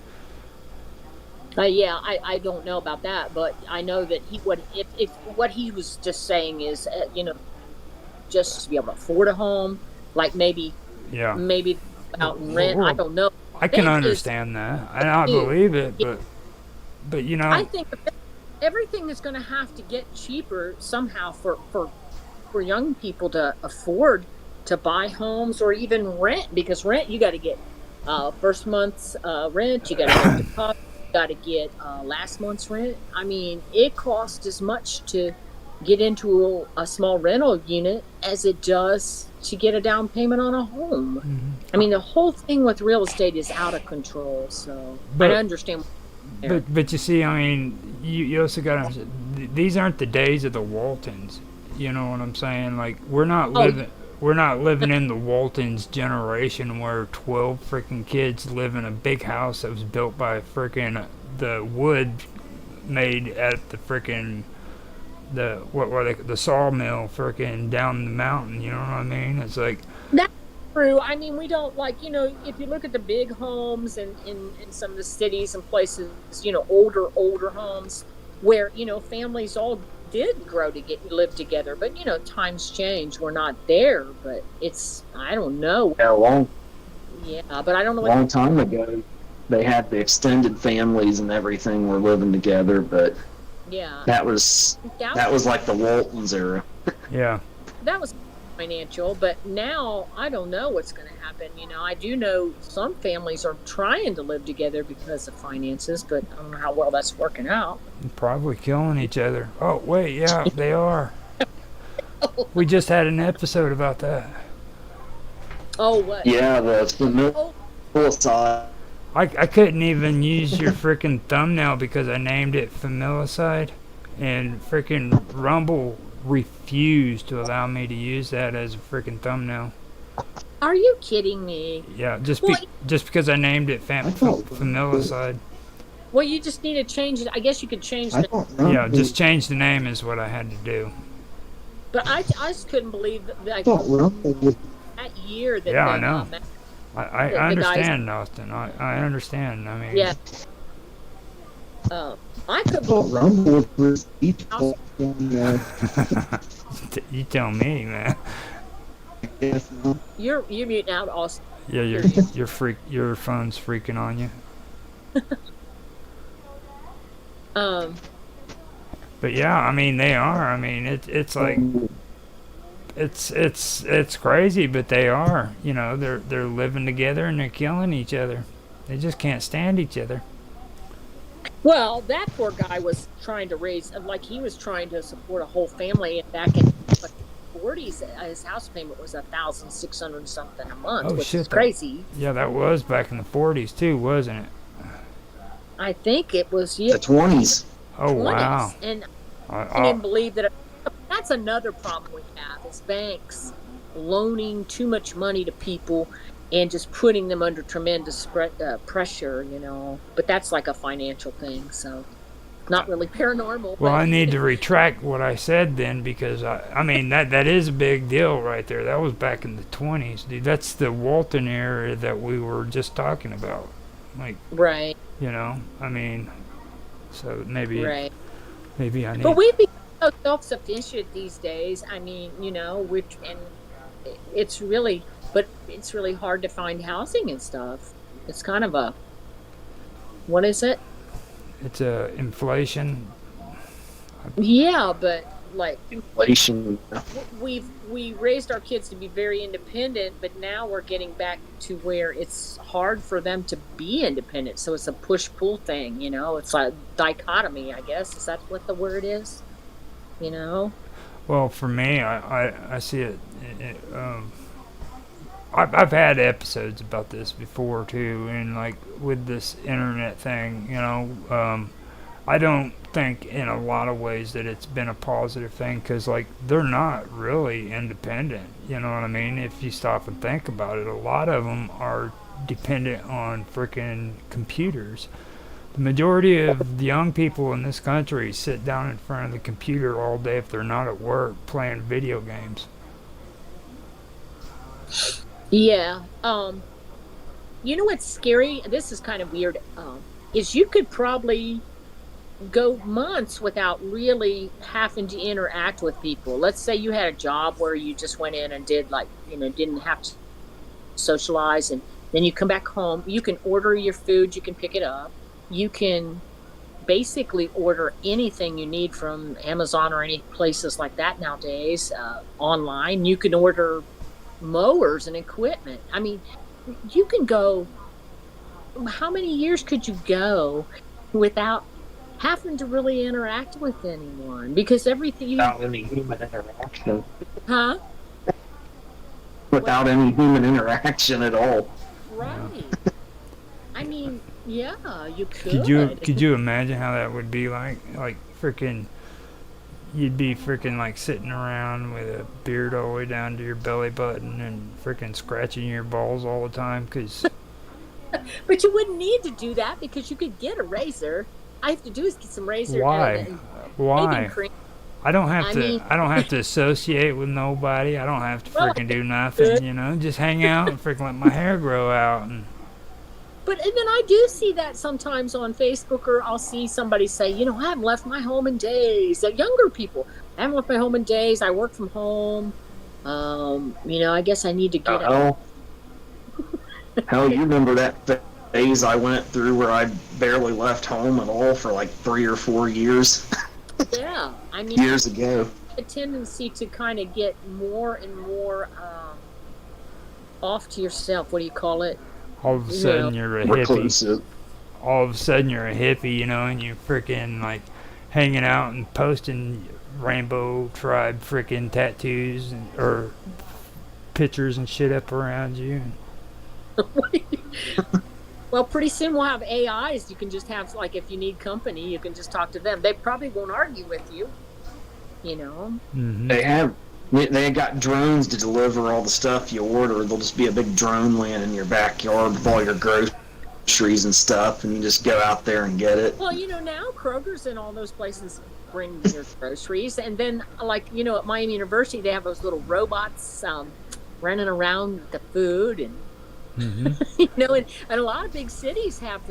yeah, I don't know about that, but I know that he what if what he was just saying is, just to be able to afford a home, like Yeah. maybe out in rent. I Well, don't know. I can Rent is understand that, and I huge. believe it, Yeah, but I think everything is going to have to get cheaper somehow for young people to afford to buy homes or even rent, because rent you got to get first month's rent, you got to get deposit, you got to get last month's rent. I mean, it costs as much to get into a small rental unit as it does to get a down payment on a home. I mean, the whole thing with real estate is out of control. So I but understand there. but you see, I mean, you also got to. These aren't the days of the Waltons. You know what I'm saying? Like, Oh, we're not living in the Waltons generation where 12 freaking kids live in a big house that was built by freaking the wood made at the freaking the sawmill freaking down the mountain. You know what I mean? It's like, that's true. I mean, we don't like, if you look at the big homes in some of the cities and places, older homes where, families all did grow to live together. But, times change. We're not there, but I don't know. Yeah, a Yeah, but I don't know long time ago, they had the extended families and everything were living together, but yeah. that was That like the Waltons era. yeah. that was financial, but now I don't know what's going to happen. I do know some families are trying to live together because of finances, but I don't know how well that's working out. Probably killing each other. Oh wait, yeah, they are. We just had an episode about that. Oh, what? Yeah, the Oh, familicide. I couldn't even use your freaking thumbnail because I named it Familicide, and freaking Rumble refused to allow me to use that as a freaking thumbnail. are you kidding me? Yeah, Well, just because I named it Familicide. well, you just need to change it. I guess you could change I the. don't know. Yeah, just change the name is what I had to do. But I just couldn't believe that, I like, thought Rumble was that year that Yeah, I the know. I the guys. understand, Austin. I understand. I mean, Yeah. I could I thought believe. Rumble was for each you tell me, man. You're muting out, Austin. Yeah, Hear you. your phone's freaking on you. Um. But yeah, I mean they are. I mean it's like it's crazy, but they are. They're living together and they're killing each other. They just can't stand each other. Well, that poor guy was trying to like he was trying to support a whole family, and back in the 40s, his house payment was 1,600 something a month, Oh which is shit! crazy. Yeah, that was back in the 40s too, wasn't it? I think it was the 20s. Oh wow! 20s, and I, I can't even I, believe that. That's another problem we have is banks loaning too much money to people and just putting them under tremendous pressure. But that's like a financial thing, so not really paranormal. well, But I need to retract what I said then because I mean that is a big deal right there. That was back in the 20s, dude. That's the Walton era that we were just talking about. Like, right, I mean, so right. maybe I need. But we've become so self-sufficient these days. I mean, and it's really, but it's really hard to find housing and stuff. It's kind of what is it? It's a inflation. Yeah, but like Inflation. we raised our kids to be very independent, but now we're getting back to where it's hard for them to be independent. So it's a push-pull thing, It's like dichotomy, I guess. Is that what the word is? Well, for me, I see it. I've had episodes about this before too, and like with this internet thing, I don't think in a lot of ways that it's been a positive thing because, like, they're not really independent. You know what I mean? If you stop and think about it, a lot of them are dependent on freaking computers. The majority of the young people in this country sit down in front of the computer all day if they're not at work playing video games. Yeah. You know what's scary? This is kind of weird. Is you could probably go months without really having to interact with people. Let's say you had a job where you just went in and did, like, didn't have to socialize, and then you come back home. You can order your food. You can pick it up. You can basically order anything you need from Amazon or any places like that nowadays online. You can order mowers and equipment. I mean, you can go. How many years could you go without having to really interact with anyone? Because everything Without any human interaction. huh? Without any human interaction at all. Right. I mean, yeah, you could. Could you imagine how that would be like? Like freaking, you'd be freaking like sitting around with a beard all the way down to your belly button and freaking scratching your balls all the time because. But you wouldn't need to do that because you could get a razor. All I have to do is get some razor. Why? Why? Shaving cream. I don't have to. mean- I don't have to associate with nobody. I don't have to freaking do nothing. You know, just hang out and freaking let my hair grow out. And But and then I do see that sometimes on Facebook, or I'll see somebody say, I haven't left my home in days. Younger people, I haven't left my home in days. I work from home. I guess I need to get out. Hell, you remember that phase I went through where I barely left home at all for like 3 or 4 years? Yeah, I mean, years ago. A tendency to kind of get more and more off to yourself. What do you call it? all of a sudden you're a hippie. Reclusive. All of a sudden you're a hippie, and you're freaking like hanging out and posting Rainbow Tribe freaking tattoos or pictures and shit up around you. Well, pretty soon we'll have AIs. You can just have, like, if you need company, you can just talk to them. They probably won't argue with you, Mm-hmm. They got drones to deliver all the stuff you order. There'll just be a big drone land in your backyard with all your groceries and stuff, and you just go out there and get it. Well, now Kroger's and all those places bring your groceries. And then, like, at Miami University, they have those little robots running around with the food. And, and a lot of big cities have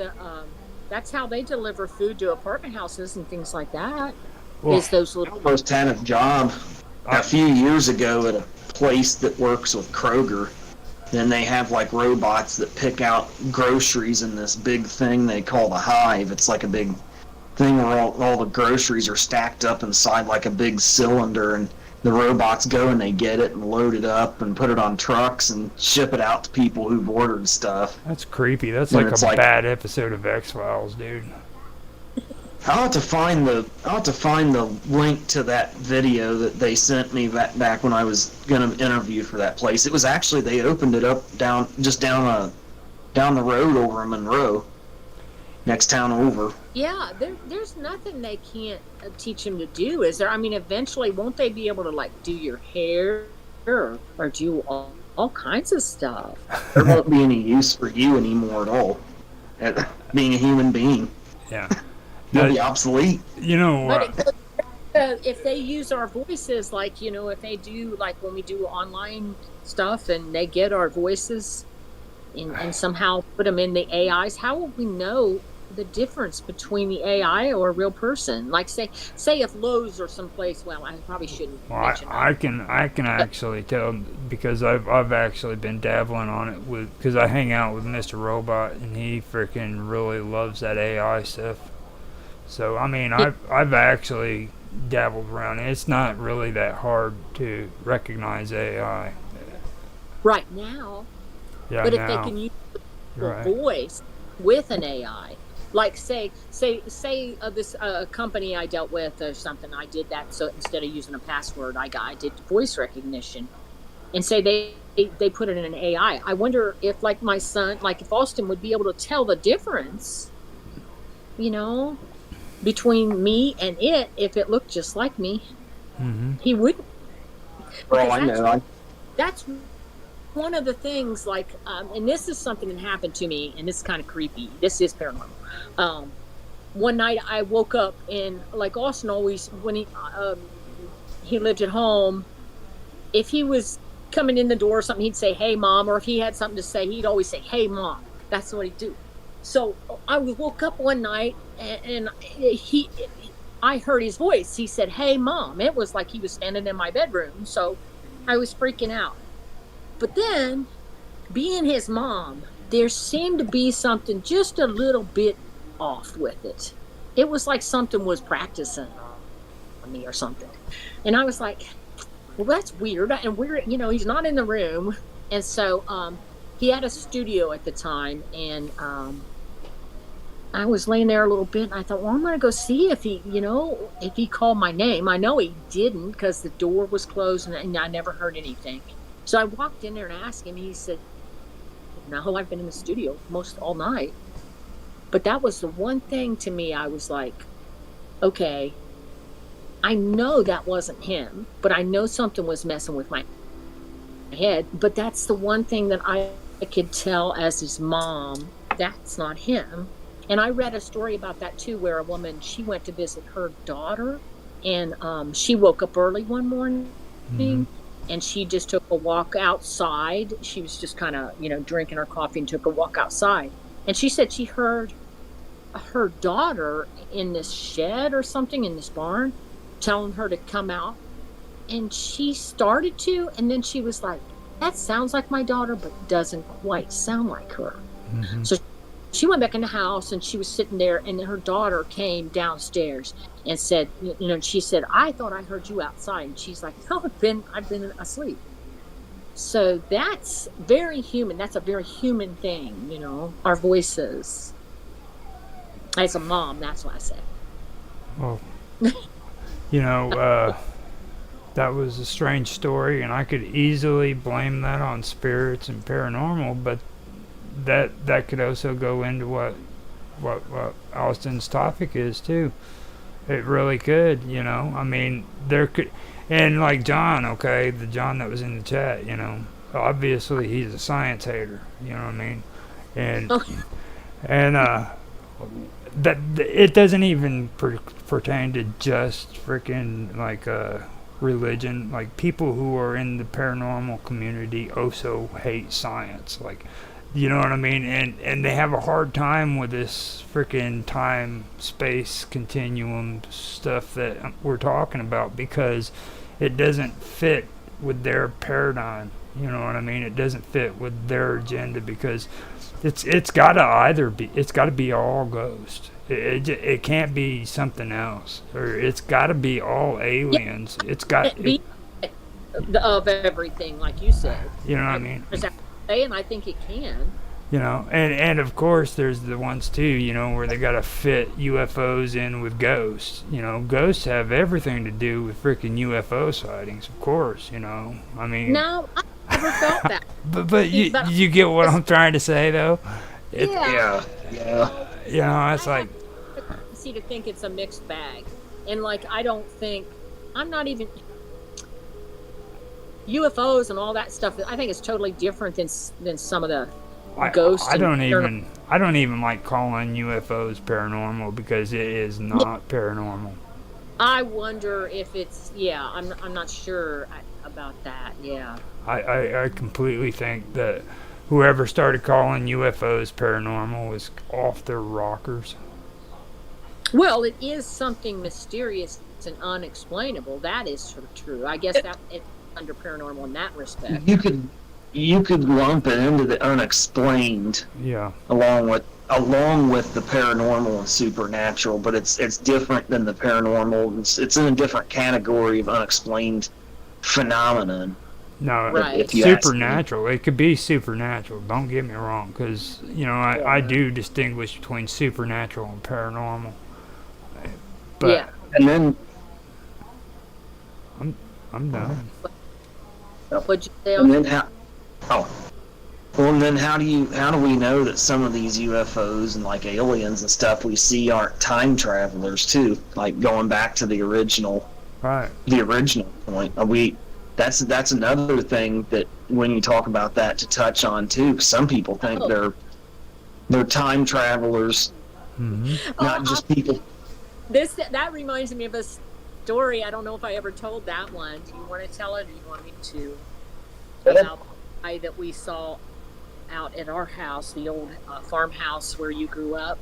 that's how they deliver food to apartment houses and things like that. Well, is those little... I almost had a job a few years ago at a place that works with Kroger. Then they have like robots that pick out groceries in this big thing they call the hive. It's like a big thing where all the groceries are stacked up inside like a big cylinder, and the robots go and they get it and load it up and put it on trucks and ship it out to people who've ordered stuff. That's creepy. That's And like it's a like- bad episode of X-Files, dude. I'll have to find the link to that video that they sent me back when I was gonna interview for that place. It was actually, they opened it up down the road over in Monroe, next town over. Yeah, there's nothing they can't teach them to do, is there? I mean, eventually, won't they be able to, like, do your hair or do all kinds of stuff? There won't be any use for you anymore at all, being a human being. Yeah. You'll be obsolete. You know But what? if they use our voices, like, if they do, like, when we do online stuff and they get our voices and somehow put them in the AIs, how will we know the difference between the AI or a real person? Like, say if Lowe's or someplace, well, I probably shouldn't mention that. I can actually tell because I've actually been dabbling on it because I hang out with Mr. Robot and he freaking really loves that AI stuff. So I mean, I've actually dabbled around it. It's not really that hard to recognize AI. Right now. Yeah, But if now. they can use the Right. voice with an AI, like say this company I dealt with or something, I did that. So instead of using a password, I did voice recognition, and say they put it in an AI. I wonder if, like, my son, like if Austin would be able to tell the difference, between me and it, if it looked just like me, Mm-hmm. he wouldn't. For all Because I know, that's one of the things, like, and this is something that happened to me, and this is kind of creepy. This is paranormal. One night I woke up, and like Austin always, when he lived at home, if he was coming in the door or something, he'd say, "Hey, mom," or if he had something to say, he'd always say, "Hey, mom." That's what he'd do. So I woke up one night, and I heard his voice. He said, "Hey, mom." It was like he was standing in my bedroom. So I was freaking out. But then, being his mom, there seemed to be something just a little bit off with it. It was like something was practicing on me or something. And I was like, well, that's weird. And he's not in the room. And so he had a studio at the time. And I was laying there a little bit, and I thought, well, I'm going to go see if he called my name. I know he didn't, because the door was closed, and I never heard anything. So I walked in there and asked him. He said, "No, I've been in the studio most all night." But that was the one thing to me. I was like, okay, I know that wasn't him, but I know something was messing with my head. But that's the one thing that I could tell as his mom, that's not him. And I read a story about that too, where a woman, she went to visit her daughter, and she woke up early one morning, Mm-hmm. and she just took a walk outside. She was just kind of, drinking her coffee, and took a walk outside. And she said she heard her daughter in this shed or something, in this barn, telling her to come out. And she started to, and then she was like, that sounds like my daughter, but doesn't quite sound like her. Mm-hmm. So she went back in the house, and she was sitting there, and her daughter came downstairs and said, she said, "I thought I heard you outside." And she's like, "No, I've been asleep." So that's very human. That's a very human thing, our voices. As a mom, that's what I say. Well, that was a strange story, and I could easily blame that on spirits and paranormal, but that could also go into what Austin's topic is too. It really could, I mean, there could, and like John, okay, the John that was in the chat, obviously he's a science hater, you know what I mean, and Okay. and that it doesn't even pertain to just freaking like religion. Like, people who are in the paranormal community also hate science, like, you know what I mean, and they have a hard time with this freaking time space continuum stuff that we're talking about, because it doesn't fit with their paradigm, you know what I mean, it doesn't fit with their agenda, because it's got to be all ghost. It can't be something else, or it's got to be all aliens. It's got It be of everything, like you said. you know what I mean. And I think it can. And of course there's the ones too, where they got to fit UFOs in with ghosts. Ghosts have everything to do with freaking UFO sightings, of course. I mean. No, I never felt that. But you get what I'm trying to say, though. Yeah. It's like, See, to think it's a mixed bag, and like I'm not even UFOs and all that stuff. I think it's totally different than some of the ghosts. I don't even like calling UFOs paranormal, because it is not paranormal. I wonder if it's I'm not sure about that. Yeah. I completely think that whoever started calling UFOs paranormal was off their rockers. Well, it is something mysterious and unexplainable. That is true. I guess that it's under paranormal in that respect. You could lump it into the unexplained. Yeah. Along with the paranormal and supernatural, but it's different than the paranormal. It's in a different category of unexplained phenomenon. No, Right. it's supernatural. It could be supernatural. Don't get me wrong, because I do distinguish between supernatural and paranormal. But Yeah. And then I'm done. What'd you say? and then how? Oh, Well, and then how do we know that some of these UFOs and like aliens and stuff we see aren't time travelers too? Like going back to the original Right. Point. That's another thing that when you talk about that to touch on too. 'Cause some people think they're time travelers, not just people. That reminds me of a story. I don't know if I ever told that one. Do you want to tell it, or do you want me to? About the guy that we saw out at our house, the old farmhouse where you grew up.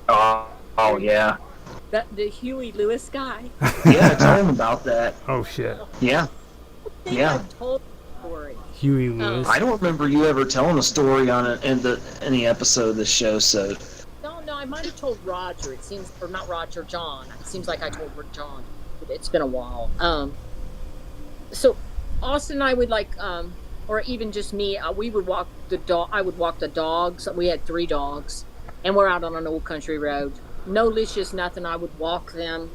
Oh yeah. The Huey Lewis guy. Yeah, tell him about that. Oh shit. Yeah. I think I told the story. Huey Lewis. I don't remember you ever telling a story on it in any episode of this show. So. No, I might have told Roger. It seems, or not Roger, John. It seems like I told John. It's been a while. So Austin and I would or even just me. We would walk the dog. I would walk the dogs. We had 3 dogs, and we're out on an old country road. No leashes, nothing. I would walk them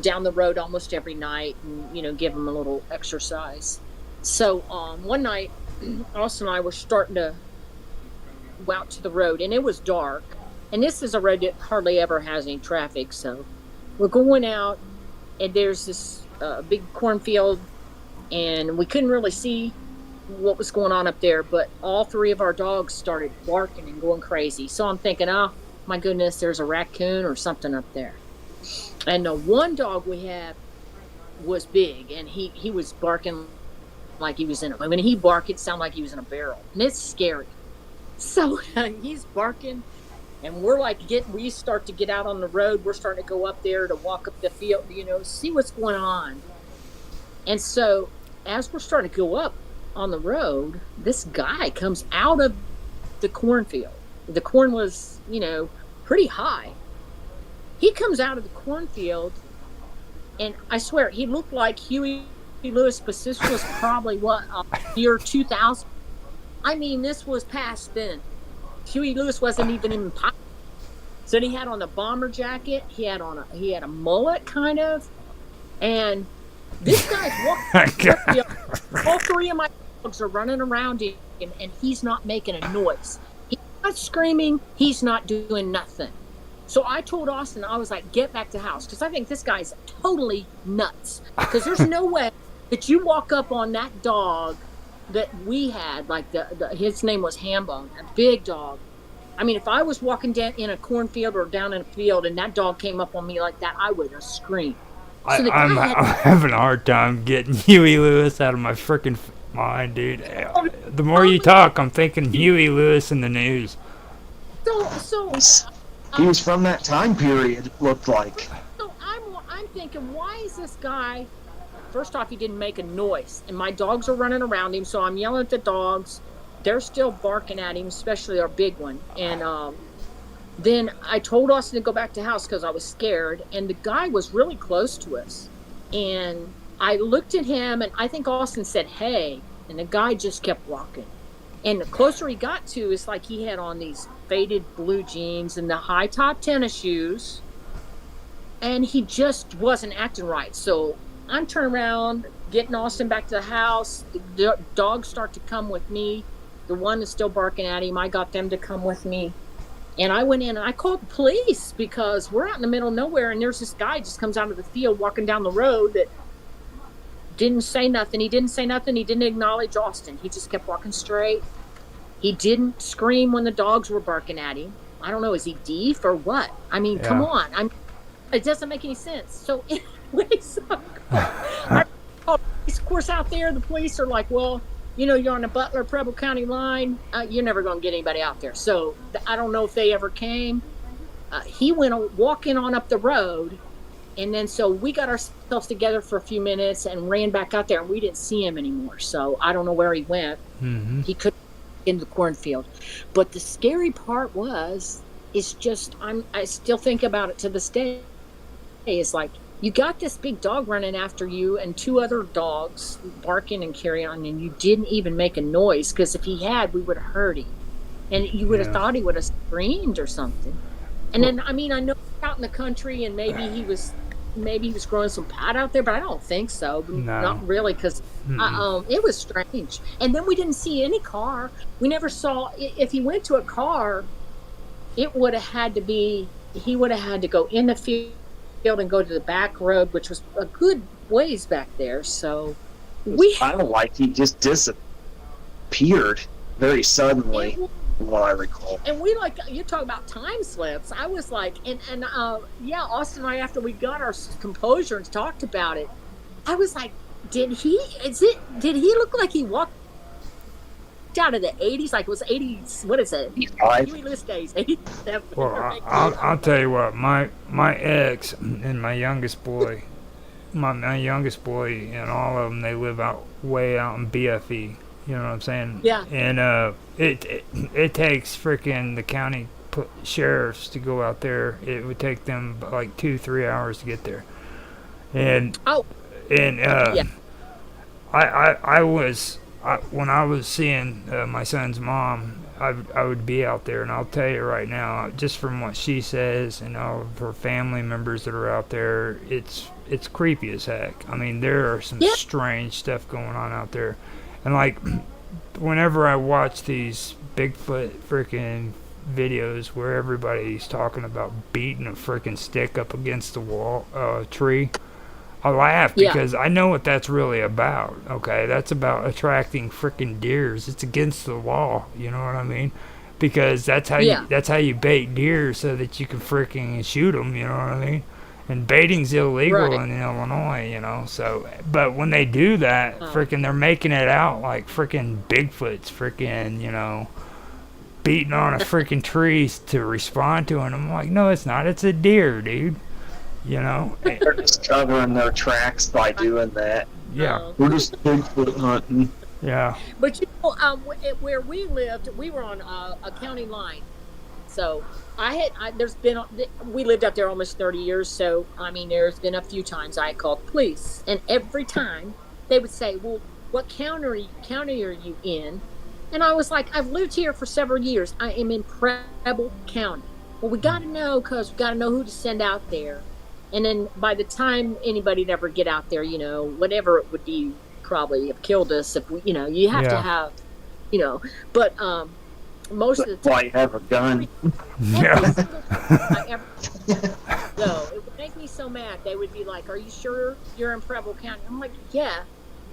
down the road almost every night, and give them a little exercise. So one night, Austin and I were starting to go out to the road, and it was dark. And this is a road that hardly ever has any traffic. So we're going out, and there's this big cornfield, and we couldn't really see what was going on up there, but all 3 of our dogs started barking and going crazy. So I'm thinking, oh my goodness, there's a raccoon or something up there. And the one dog we had was big, and he was barking like he was when he barked, it sounded like he was in a barrel, and it's scary. So he's barking, and we're we start to get out on the road. We're starting to go up there to walk up the field, see what's going on. And so as we're starting to go up on the road, this guy comes out of the cornfield. The corn was, pretty high. He comes out of the cornfield, and I swear, he looked like Huey Lewis, but this was probably year 2000. I mean, this was past then. Huey Lewis wasn't even popular. So he had on a bomber jacket. He had a mullet, kind of, and this guy's walking. All 3 of my dogs are running around him, and he's not making a noise. He's not screaming. He's not doing nothing. So I told Austin, I was like, get back to the house, because I think this guy's totally nuts. Because there's no way that you walk up on that dog that we had, like his name was Hambone, a big dog. I mean, if I was walking down in a cornfield or down in a field and that dog came up on me like that, I would have screamed. So I'm having a hard time getting Huey Lewis out of my freaking mind, dude. The more you talk, I'm thinking Huey Lewis in the news. So he was from that time period, it looked like. So I'm thinking, why is this guy? First off, he didn't make a noise, and my dogs are running around him, so I'm yelling at the dogs. They're still barking at him, especially our big one. And then I told Austin to go back to the house because I was scared, and the guy was really close to us. And I looked at him, and I think Austin said, hey, and the guy just kept walking. And the closer he got to, it's like he had on these faded blue jeans and the high-top tennis shoes, and he just wasn't acting right. So I'm turning around, getting Austin back to the house. The dogs start to come with me. The one is still barking at him. I got them to come with me. And I went in and I called the police because we're out in the middle of nowhere, and there's this guy just comes out of the field walking down the road that didn't say nothing. He didn't say nothing. He didn't acknowledge Austin. He just kept walking straight. He didn't scream when the dogs were barking at him. I don't know, is he deaf or what? I mean, come on. It doesn't make any sense. So anyway, I called the police. Of course, out there, the police are like, well, you're on the Butler Preble County line. You're never going to get anybody out there. So I don't know if they ever came. He went walking on up the road. And then so we got ourselves together for a few minutes and ran back out there, and we didn't see him anymore. So I don't know where he went. Mm-hmm. He couldn't get into the cornfield. But the scary part is just, I still think about it to this day. It's like, you got this big dog running after you and 2 other dogs barking and carrying on, and you didn't even make a noise, because if he had, we would have heard him. And you would have thought he would have screamed or something. And then, I mean, I know out in the country, and maybe he was, maybe he was growing some pot out there, but I don't think so. No. Not really, because Mm-mm. it was strange. And then we didn't see any car. We never saw. If he went to a car, it would have had to be. He would have had to go in the field and go to the back road, which was a good ways back there. So It was we. kind of like he just disappeared very suddenly, from what I recall. And we like you talk about time slips. I was like, yeah, Austin and I, after we got our composure and talked about it, I was like, did he? Did he look like he walked out of the 80s? Like it was 80s? What is it? Huey Lewis days, 87. Well, I'll tell you what. My ex and my youngest boy, my youngest boy, and all of them, they live way out in BFE. You know what I'm saying? Yeah. And it takes freaking the county sheriffs to go out there. It would take them like 2-3 hours to get there. And yeah. When I was seeing my son's mom, I would be out there, and I'll tell you right now, just from what she says and all of her family members that are out there, it's creepy as heck. I mean, there are some strange stuff going on out there. And like, whenever I watch these Bigfoot freaking videos where everybody's talking about beating a freaking stick up against the wall, tree, I laugh because I know what that's really about. Okay, that's about attracting freaking deers. It's against the law. You know what I mean? Because that's how you bait deer so that you can freaking shoot them. You know what I mean? And baiting's illegal in Illinois, you know. So, but when they do that, freaking, they're making it out like freaking Bigfoot's freaking, you know, beating on a freaking tree to respond to it. And I'm like, no, it's not. It's a deer, dude. You know. They're just covering their tracks by doing that. Yeah. We're just Bigfoot hunting. Yeah. But you know, where we lived, we were on a county line. So we lived up there almost 30 years. So, I mean, there's been a few times I called police, and every time they would say, well, what county are you in? And I was like, I've lived here for several years. I am in Preble County. Well, we got to know, because we got to know who to send out there. And then by the time anybody'd ever get out there, you know, whatever it would be, probably have killed us if we, you know, you have to have, you know, but, most of the time, why you have a gun. Yeah. So it would make me so mad. They would be like, "Are you sure you're in Preble County?" I'm like, "Yeah,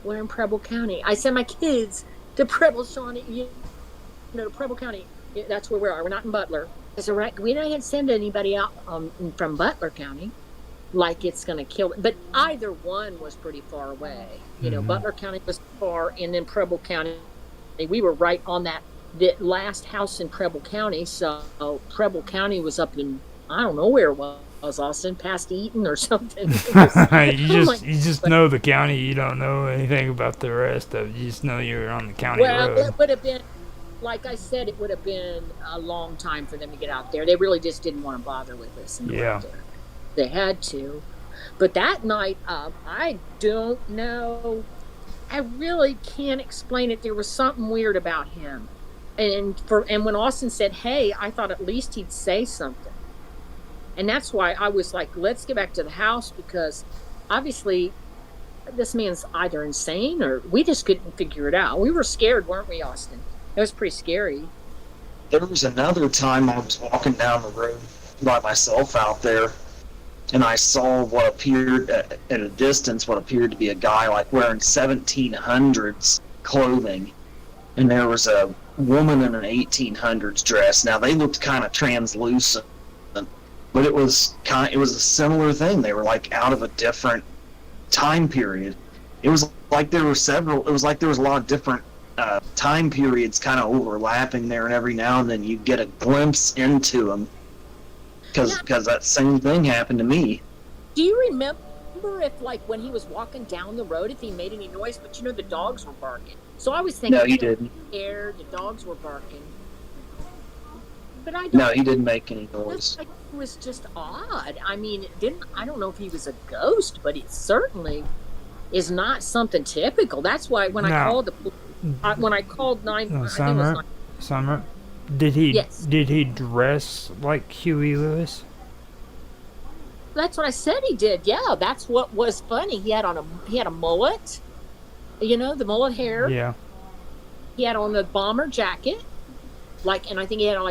we're in Preble County. I send my kids to Preble, Shawnee, you know, to Preble County. That's where we are. We're not in Butler. It's all right. We don't send anybody out from Butler County, like it's going to kill them. But either one was pretty far away. You know, Butler County was far, and then Preble County, we were right on the last house in Preble County. So Preble County was up in, I don't know where it was, Austin, past Eaton or something. You just know the county. You don't know anything about the rest of it. You just know you're on the county road. Well, it would have been, like I said, it would have been a long time for them to get out there. They really just didn't want to bother with us. And go out there. They had to. But that night, I don't know. I really can't explain it. There was something weird about him. And when Austin said, "Hey," I thought at least he'd say something. And that's why I was like, let's get back to the house, because obviously this man's either insane or we just couldn't figure it out. We were scared, weren't we, Austin? It was pretty scary. There was another time I was walking down the road by myself out there, and I saw what appeared at a distance, what appeared to be a guy like wearing 1700s clothing. And there was a woman in an 1800s dress. Now, they looked kind of translucent, but it was a similar thing. They were like out of a different time period. It was like there was a lot of different time periods kind of overlapping there, and every now and then you'd get a glimpse into them, because that same thing happened to me. Do you remember if, like, when he was walking down the road, if he made any noise? But you know, the dogs were barking. So I was thinking, no, he didn't. Scared, the dogs were barking. But I don't. No, he didn't make any noise. Like, it was just odd. I mean, I don't know if he was a ghost, but it certainly is not something typical. That's why when I called when I called 911, Summer, did he dress like Huey Lewis? That's what I said he did. Yeah, that's what was funny. He had a mullet, the mullet hair. Yeah. He had on a bomber jacket, and I think he had on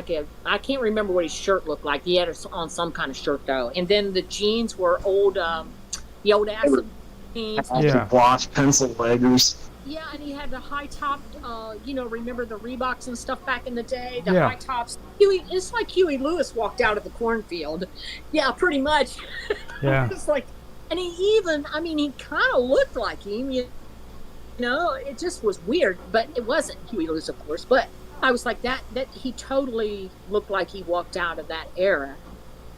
I can't remember what his shirt looked like. He had on some kind of shirt though, and then the jeans were the old acid jeans. Yeah. Wash pencil leggers. Yeah, and he had the high top. Remember the Reeboks and stuff back in the day? The Yeah. high tops. It's like Huey Lewis walked out of the cornfield. Yeah, pretty much. Yeah. It's like, and he kind of looked like him. It just was weird, but it wasn't Huey Lewis, of course. But I was like that he totally looked like he walked out of that era.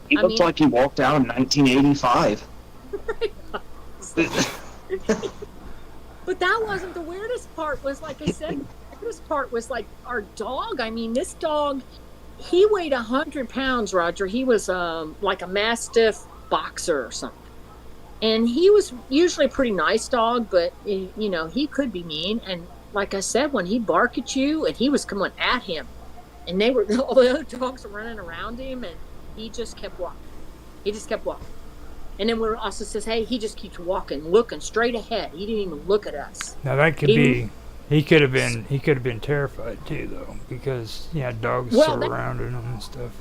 He looked like he walked out in 1985. But that wasn't the weirdest part. Was like I said, the weirdest part was like our dog. I mean, this dog, he weighed 100 pounds, Roger. He was like a Mastiff boxer or something. And he was usually a pretty nice dog, but, he could be mean. And like I said, when he barked at you and he was coming at him, and all the other dogs were running around him, and he just kept walking. And then we also says, hey, he just keeps walking, looking straight ahead. He didn't even look at us. Now that could be. He could have been terrified too, though, because he had dogs surrounding him and stuff.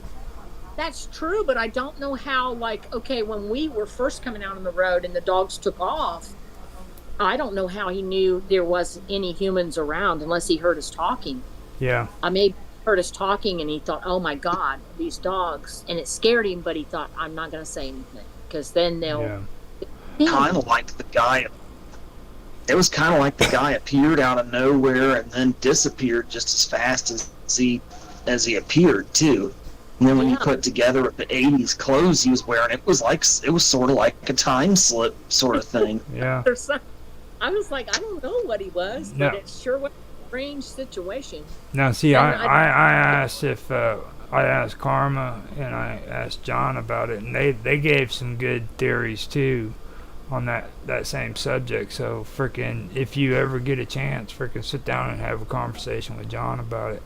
That's true, but I don't know how. When we were first coming out on the road and the dogs took off, I don't know how he knew there was any humans around unless he heard us talking. Yeah. I may heard us talking and he thought, "Oh my God, these dogs," and it scared him. But he thought, "I'm not going to say anything because then they'll." Yeah. Kind of like the guy. It was kind of like the guy appeared out of nowhere and then disappeared just as fast as he appeared too. And then when you put together the 80s clothes he was wearing, it was sort of like a time slip sort of thing. Yeah. I was like, I don't know what he was, but it sure was a strange situation. Now, see, I asked I asked Karma and I asked John about it, and they gave some good theories too on that same subject. So frickin', if you ever get a chance, frickin' sit down and have a conversation with John about it.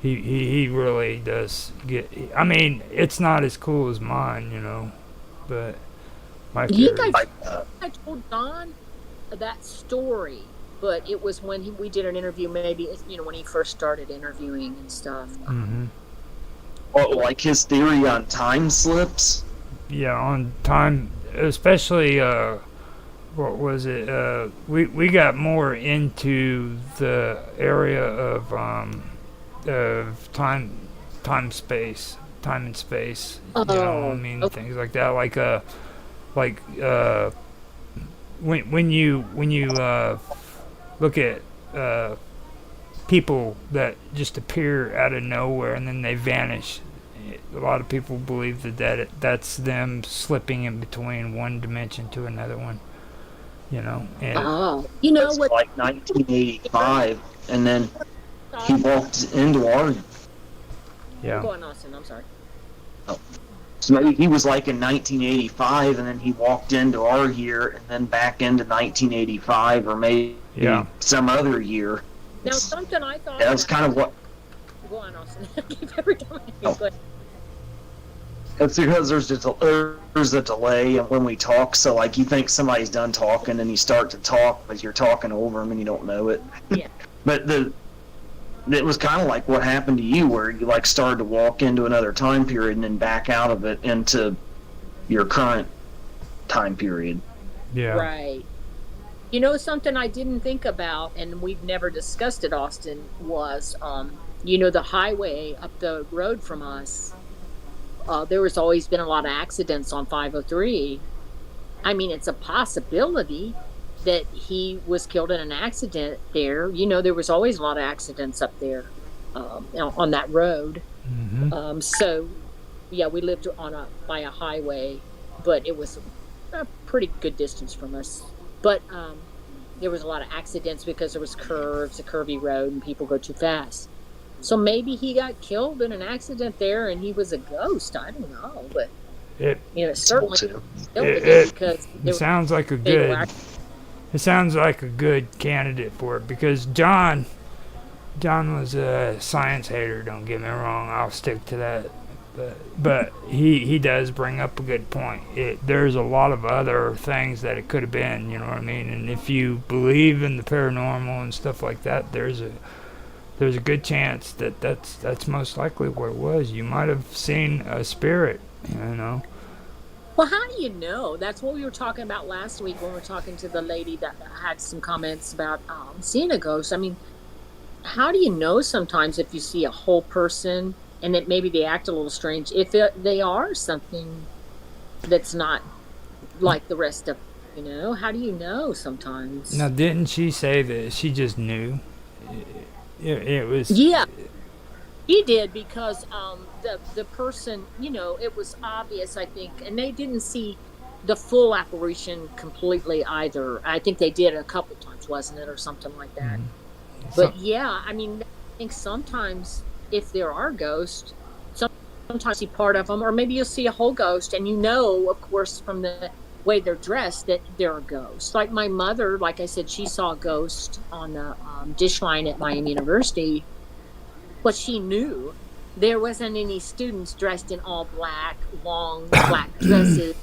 He really does get. I mean, it's not as cool as mine, but my theory. I told Don that story, but it was when we did an interview. Maybe when he first started interviewing and stuff. Mm-hmm. Well, like his theory on time slips. Yeah, on time, especially. What was it? We got more into the area of time and space, things like that. When you look at people that just appear out of nowhere and then they vanish, a lot of people believe that's them slipping in between one dimension to another one. And it's what? Like 1985, and then he walked into our. Yeah. Go on, Austin. I'm sorry. Oh. So maybe he was like in 1985, and then he walked into our year, and then back into 1985, or maybe some other year. Now, something I thought. That was kind of what. Go on, Austin. Every time I go. It's because there's a delay when we talk, so like you think somebody's done talking and you start to talk, but you're talking over them and you don't know it. Yeah. But it was kind of like what happened to you, where you like started to walk into another time period and then back out of it into your current time period. Yeah. Right. Something I didn't think about, and we've never discussed it, Austin, was the highway up the road from us. There has always been a lot of accidents on 503. I mean, it's a possibility that he was killed in an accident there. There was always a lot of accidents up there on that road. Mm-hmm. So, yeah, we lived by a highway, but it was a pretty good distance from us. But there was a lot of accidents because there was curves, a curvy road, and people go too fast. So maybe he got killed in an accident there, and he was a ghost. I don't know, but it certainly because it sounds like a good. It sounds like a good candidate for it, because John was a science hater. Don't get me wrong. I'll stick to that. But he does bring up a good point. There's a lot of other things that it could have been, you know what I mean? And if you believe in the paranormal and stuff like that, there's a good chance that that's most likely what it was. You might have seen a spirit, you know. Well, how do you know? That's what we were talking about last week when we were talking to the lady that had some comments about seeing a ghost. I mean, how do you know sometimes if you see a whole person and that maybe they act a little strange, if they are something that's not like the rest of, you know? How do you know sometimes? Now, didn't she say that she just knew? It was. Yeah, he did because the person, you know, it was obvious, I think, and they didn't see the full apparition completely either. I think they did a couple times, wasn't it, or something like that. But yeah, I mean, I think sometimes if there are ghosts, sometimes you see part of them, or maybe you'll see a whole ghost, and you know, of course, from the way they're dressed that there are ghosts. Like my mother, like I said, she saw a ghost on the dish line at Miami University, but she knew there wasn't any students dressed in all black, long black dresses,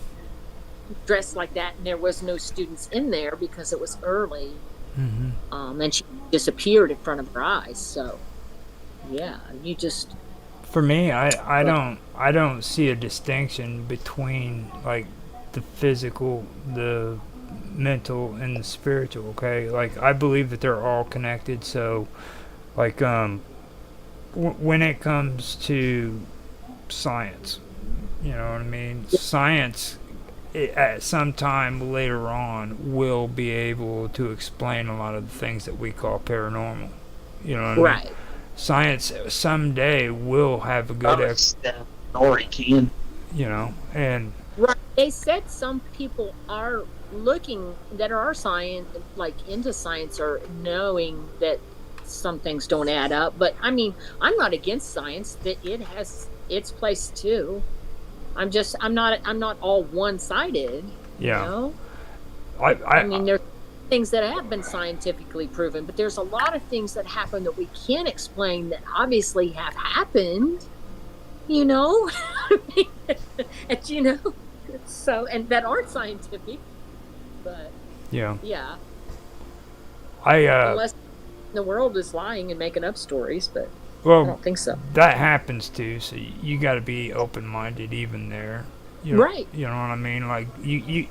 dressed like that, and there was no students in there because it was early. And she disappeared in front of her eyes. So yeah, you just, for me, I don't see a distinction between like the physical, the mental, and the spiritual. Okay, like I believe that they're all connected. So like when it comes to science, you know what I mean, science at some time later on will be able to explain a lot of the things that we call paranormal. You know what I mean? Science someday will have a good or it can. You know, and right. They said some people are looking that are science, like into science, or knowing that some things don't add up. But I mean, I'm not against science; that it has its place too. I'm not all one-sided. Yeah. You know? I mean, there's things that have been scientifically proven, but there's a lot of things that happen that we can't explain that obviously have happened. You know, and you know, so, and that aren't scientific. But yeah. Unless the world is lying and making up stories, but well, I don't think so. That happens too. So you got to be open-minded even there. You know, right. You know what I mean? Like you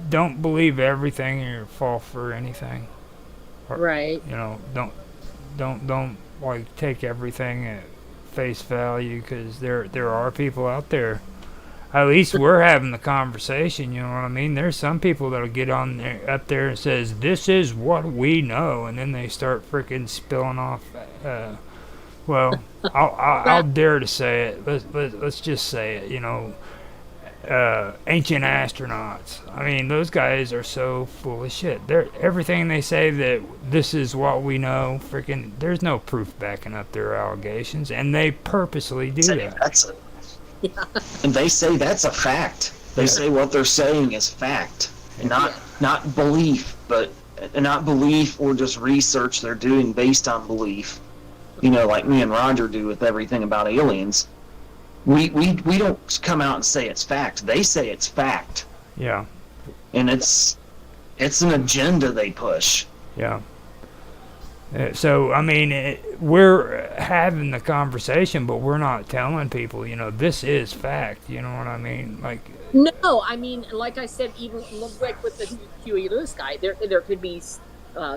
don't believe everything or fall for anything. Or, right. You know, don't like take everything at face value, because there are people out there. At least we're having the conversation, you know what I mean? There's some people that'll get on there, up there and says, this is what we know, and then they start freaking spilling off. Well, I'll dare to say it. Let's just say it, you know. Ancient astronauts. I mean, those guys are so full of shit. Everything they say that this is what we know, freaking, there's no proof backing up their allegations, and they purposely do that. And they say that's a fact. They say what they're saying is fact, and not belief, but not belief or just research they're doing based on belief. You know, like me and Roger do with everything about aliens. We don't come out and say it's fact. They say it's fact. Yeah. And it's an agenda they push. Yeah. So, I mean, we're having the conversation, but we're not telling people, you know, this is fact. You know what I mean? Like. No, I mean, like I said, even like with the Huey Lewis guy, there could be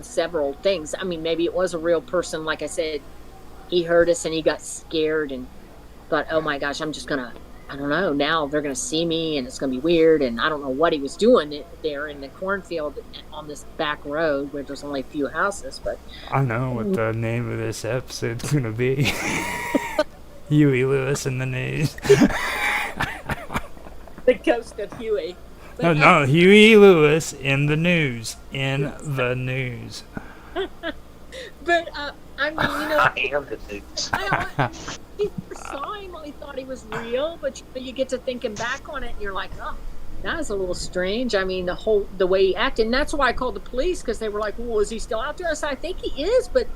several things. I mean, maybe it was a real person. Like I said, he heard us and he got scared and thought, oh my gosh, I'm just gonna, I don't know, now they're gonna see me and it's gonna be weird, and I don't know what he was doing there in the cornfield on this back road where there's only a few houses. But I know what the name of this episode's gonna be. Huey Lewis in the news. The ghost of Huey. But no, Huey Lewis in the news. In the news. But I mean, you know, I am the news. You saw him, I thought he was real, but you get to thinking back on it, and you're like, oh, that was a little strange. I mean, the way he acted, and that's why I called the police, because they were like, well, is he still out there? I said, I think he is, but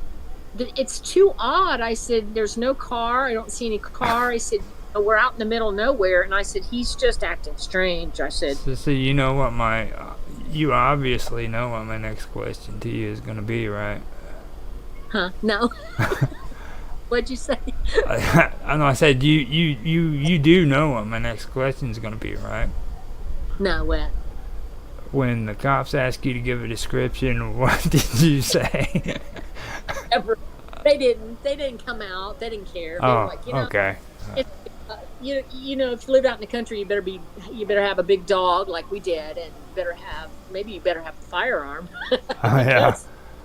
it's too odd. I said, there's no car. I don't see any car. I said, we're out in the middle of nowhere. And I said, he's just acting strange. I said, So you know what you obviously know what my next question to you is going to be, right? huh? No. What'd you say? I know. I said you do know what my next question is going to be, right? No, what? When the cops ask you to give a description, what did you say? Ever. They didn't. They didn't come out. They didn't care. They were Oh, like, okay. if, you know, if you live out in the country, you better have a big dog like we did, and you better have a firearm. Oh, yeah.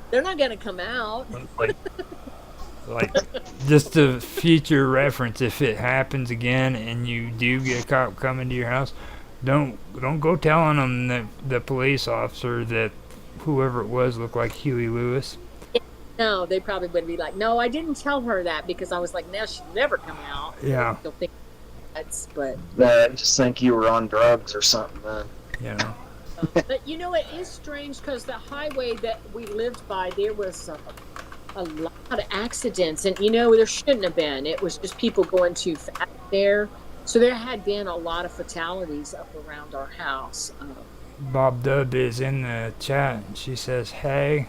They're not going to come out. Like just a future reference, if it happens again and you do get a cop coming to your house, don't go telling them that the police officer that whoever it was looked like Huey Lewis. No, they probably would be like, no, I didn't tell her that because I was like, now she'll never come out. Yeah. They'll think but I just think you were on drugs or something, man. You know. But you know, it is strange because the highway that we lived by, there was a lot of accidents, and you know, there shouldn't have been. It was just people going too fast there. So there had been a lot of fatalities up around our house. Bob Dub is in the chat, and she says, "Hey,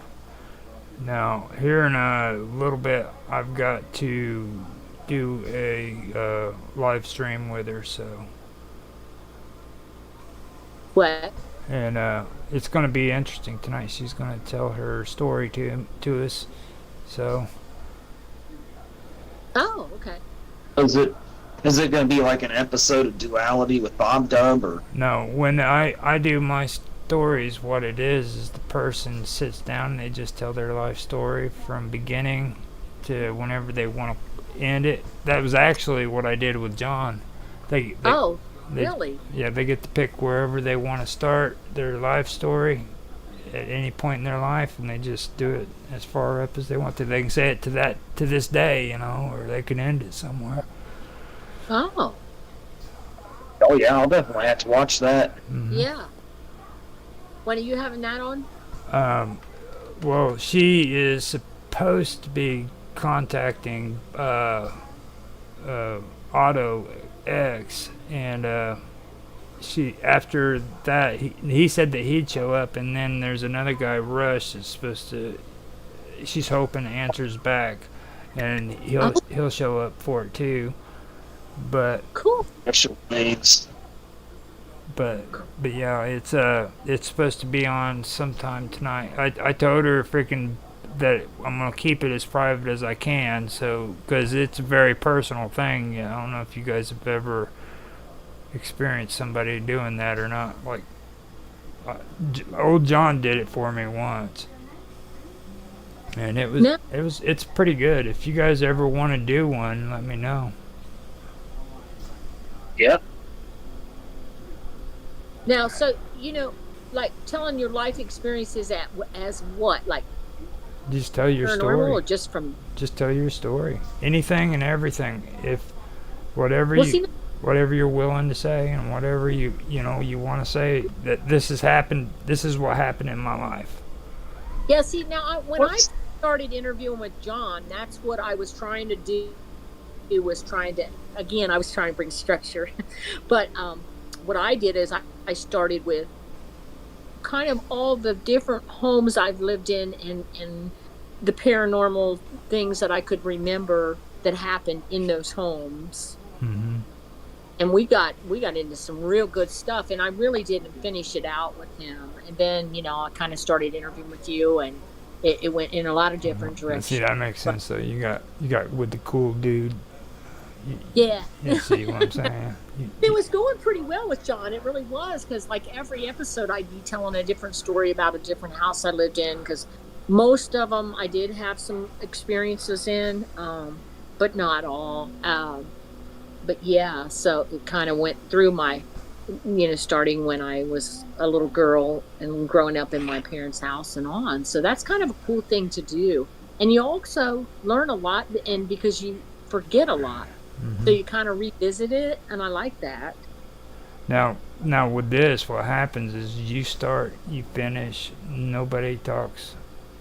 now here in a little bit, I've got to do a live stream with her, so." What? And it's going to be interesting tonight. She's going to tell her story to us. So. Oh, okay. Is it going to be like an episode of Duality with Bob Dub, or? No, when I do my stories, what it is the person sits down and they just tell their life story from beginning to whenever they want to end it. That was actually what I did with John. They really? Yeah, they get to pick wherever they want to start their life story at any point in their life, and they just do it as far up as they want to. They can say it to this day, you know, or they can end it somewhere. Oh. Oh yeah, I'll definitely have to watch that. Mm-hmm. Yeah. When are you having that on? Well, she is supposed to be contacting Auto X, and she after that he said that he'd show up, and then there's another guy, Rush, that's supposed to. She's hoping answers back, and he'll show up for it too. But cool. Special names. But yeah, it's supposed to be on sometime tonight. I told her freaking that I'm gonna keep it as private as I can, so because it's a very personal thing. Yeah, I don't know if you guys have ever experienced somebody doing that or not. Like old John did it for me once, and it's pretty good. If you guys ever want to do one, let me know. Yep. Now, so you know, like telling your life experiences as what, like just tell your paranormal, story, or just tell your story, anything and everything. If whatever whatever you're willing to say, and whatever you want to say, that this has happened. This is what happened in my life. Yeah. See, now when I started interviewing with John, that's what I was trying to do. I was trying to bring structure, but what I did is I started with kind of all the different homes I've lived in and the paranormal things that I could remember that happened in those homes. Mm-hmm. And we got into some real good stuff, and I really didn't finish it out with him. And then, you know, I kind of started interviewing with you, and it went in a lot of different directions. See, that makes sense though. You got with the cool dude. Yeah. You see what I'm saying? It was going pretty well with John. It really was, because like every episode I'd be telling a different story about a different house I lived in, because most of them I did have some experiences in, but not all. But yeah, so it kind of went through my, you know, starting when I was a little girl and growing up in my parents' house and on. So that's kind of a cool thing to do. And you also learn a lot, and because you forget a lot. Mm-hmm. So you kind of revisit it, and I like that. Now with this, what happens is you start, you finish, nobody talks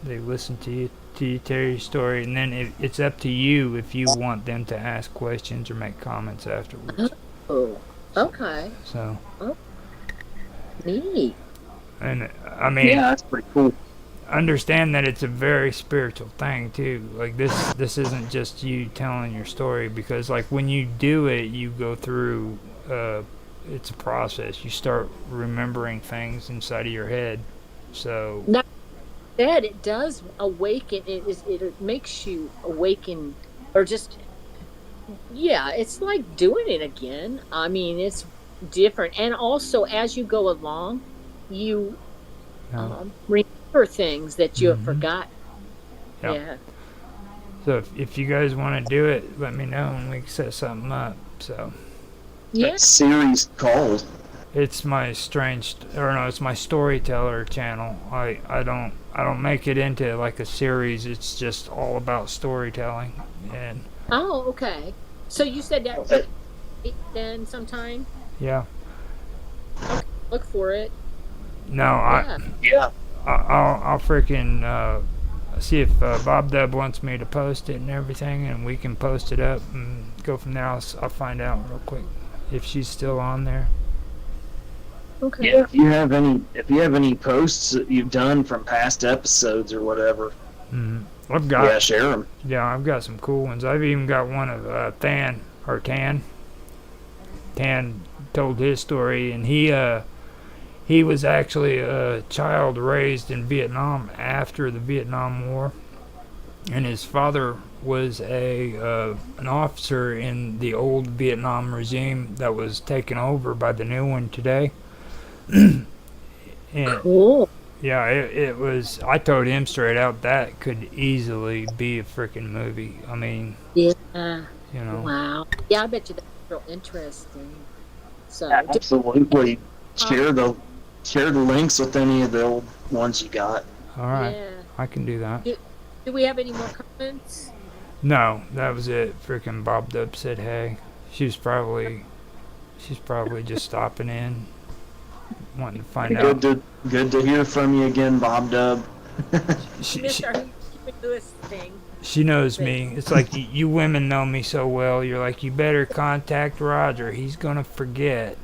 they listen to you tell your story, and then it's up to you if you want them to ask questions or make comments afterwards. Oh, okay. So, Oh, neat. and I mean, Yeah, that's pretty cool. understand that it's a very spiritual thing too. Like this isn't just you telling your story, because like when you do it, you go through. It's a process. You start remembering things inside of your head. So Now, that it does awaken. It makes you awaken, or just yeah. It's like doing it again. I mean, it's different, and also as you go along, you no. remember things that you have Hmm. forgotten. Yeah. Yeah. So if you guys want to do it, let me know and we can set something up. So Yeah. That series called. it's my it's my storyteller channel. I don't make it into like a series. It's just all about storytelling. And Oh, okay. So you said that then sometime. yeah, Okay, look for it. no, Yeah. Yeah. I'll freaking see if Bob Dub wants me to post it and everything, and we can post it up and go from there. I'll find out real quick if she's still on there. Okay. Yeah. If you have any posts that you've done from past episodes or whatever, Mm-hmm. I've got yeah, share them. Yeah, I've got some cool ones. I've even got one of Tan or Tan. Tan told his story, and he was actually a child raised in Vietnam after the Vietnam War, and his father was an officer in the old Vietnam regime that was taken over by the new one today. And Cool. yeah, it was. I told him straight out that could easily be a freaking movie. I mean, Yeah. you know. Wow. Yeah, I bet you that's real interesting. So, Absolutely. Share the links with any of the old ones you got. All right, yeah. I can do that. Do we have any more comments? No, that was it. Freaking Bob Dub said, "Hey." She's probably just stopping in, wanting to find out. Good to hear from you again, Bob Dub. She, Missed she, our Huey Lewis thing. she knows me. It's like you women know me so well. You're like, you better contact Roger. He's gonna forget.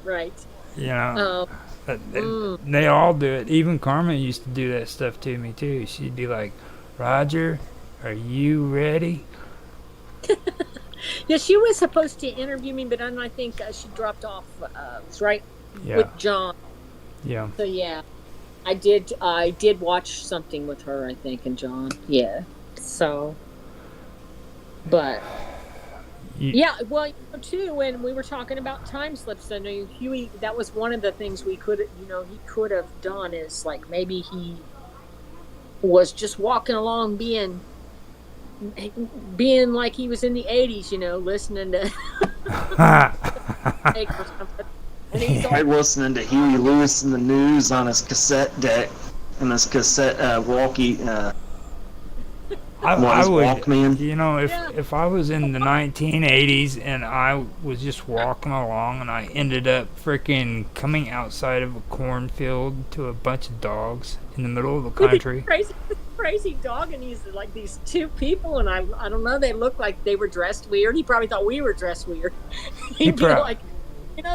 Right. You know. Oh, They all do it. Even Carmen used to do that stuff to me too. She'd be like, "Roger, are you ready?" yeah. She was supposed to interview me, but then I think she dropped off. Right Yeah, with John. yeah. So yeah, I did watch something with her. I think and John. Yeah. So, but yeah, well, too, when we were talking about time slips, I know Huey. That was one of the things he could have done is like maybe he was just walking along, being like he was in the '80s, listening to. or something. And he's all, I'm listening to Huey Lewis in the news on his cassette deck and his cassette walkie. I would, Walkman. if I was in the 1980s and I was just walking along and I ended up freaking coming outside of a cornfield to a bunch of dogs in the middle of the country. crazy dog, and he's like these two people, and I don't know, they looked like they were dressed weird. He probably thought we were dressed weird. He'd be like,